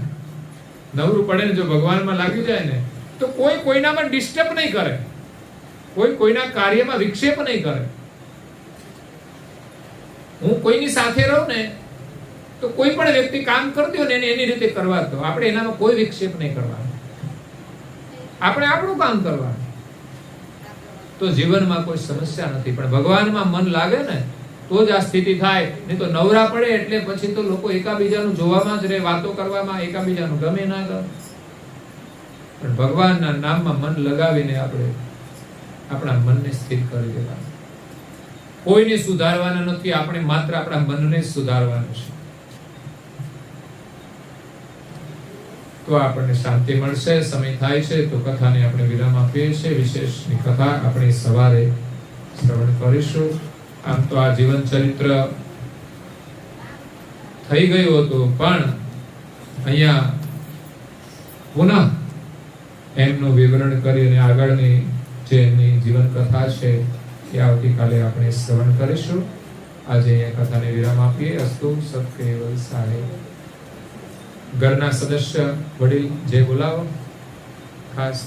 S1: નવરું પડે ને જો ભગવાનમાં લાગી જાય ને તો કોઈ કોઈનામાં ડિસ્ટર્બ નહીં કરે, કોઈ કોઈના કાર્યમાં વિક્ષેપ નહીં કરે. હું કોઈની સાથે રહું ને તો કોઈ પણ વ્યક્તિ કામ કરતી હોય ને એને એની રીતે કરવા દો. આપણે એનામાં કોઈ વિક્ષેપ નહીં કરવાનો, આપણે આપણું કામ કરવાનું, તો જીવનમાં કોઈ સમસ્યા નથી. પણ ભગવાનમાં મન લાગે ને તો જ આ સ્થિતિ થાય. નહીં તો નવરા પડે એટલે પછી તો લોકો એકાબીજાનું જોવામાં જ રહે, વાતો કરવામાં, એકાબીજાનું ગમે ના ગમે. પણ ભગવાનના નામમાં મન લગાવીને આપણે આપણા મનને સ્થિર કરી દેવાનું. કોઈને સુધારવાના નથી, આપણે માત્ર આપણા મનને સુધારવાનું છે. તો આપણને શાંતિ મળશે. સમય થાય છે તો કથાને આપણે વિરામ આપીએ છીએ. વિશેષની કથા આપણે સવારે શ્રવણ કરીશું. આમ તો આ જીવન ચરિત્ર થઈ ગયું હતું, પણ અહીંયા પુનઃ એમનું વિવરણ કરી અને આગળની જે એમની જીવન કથા છે એ આવતીકાલે આપણે શ્રવણ કરીશું. આજે અહીંયા કથાને વિરામ આપીએ. અસ્તુ સત્કેવલ સાહે. ઘરના સદસ્ય વડીલ જે બોલાવો ખાસ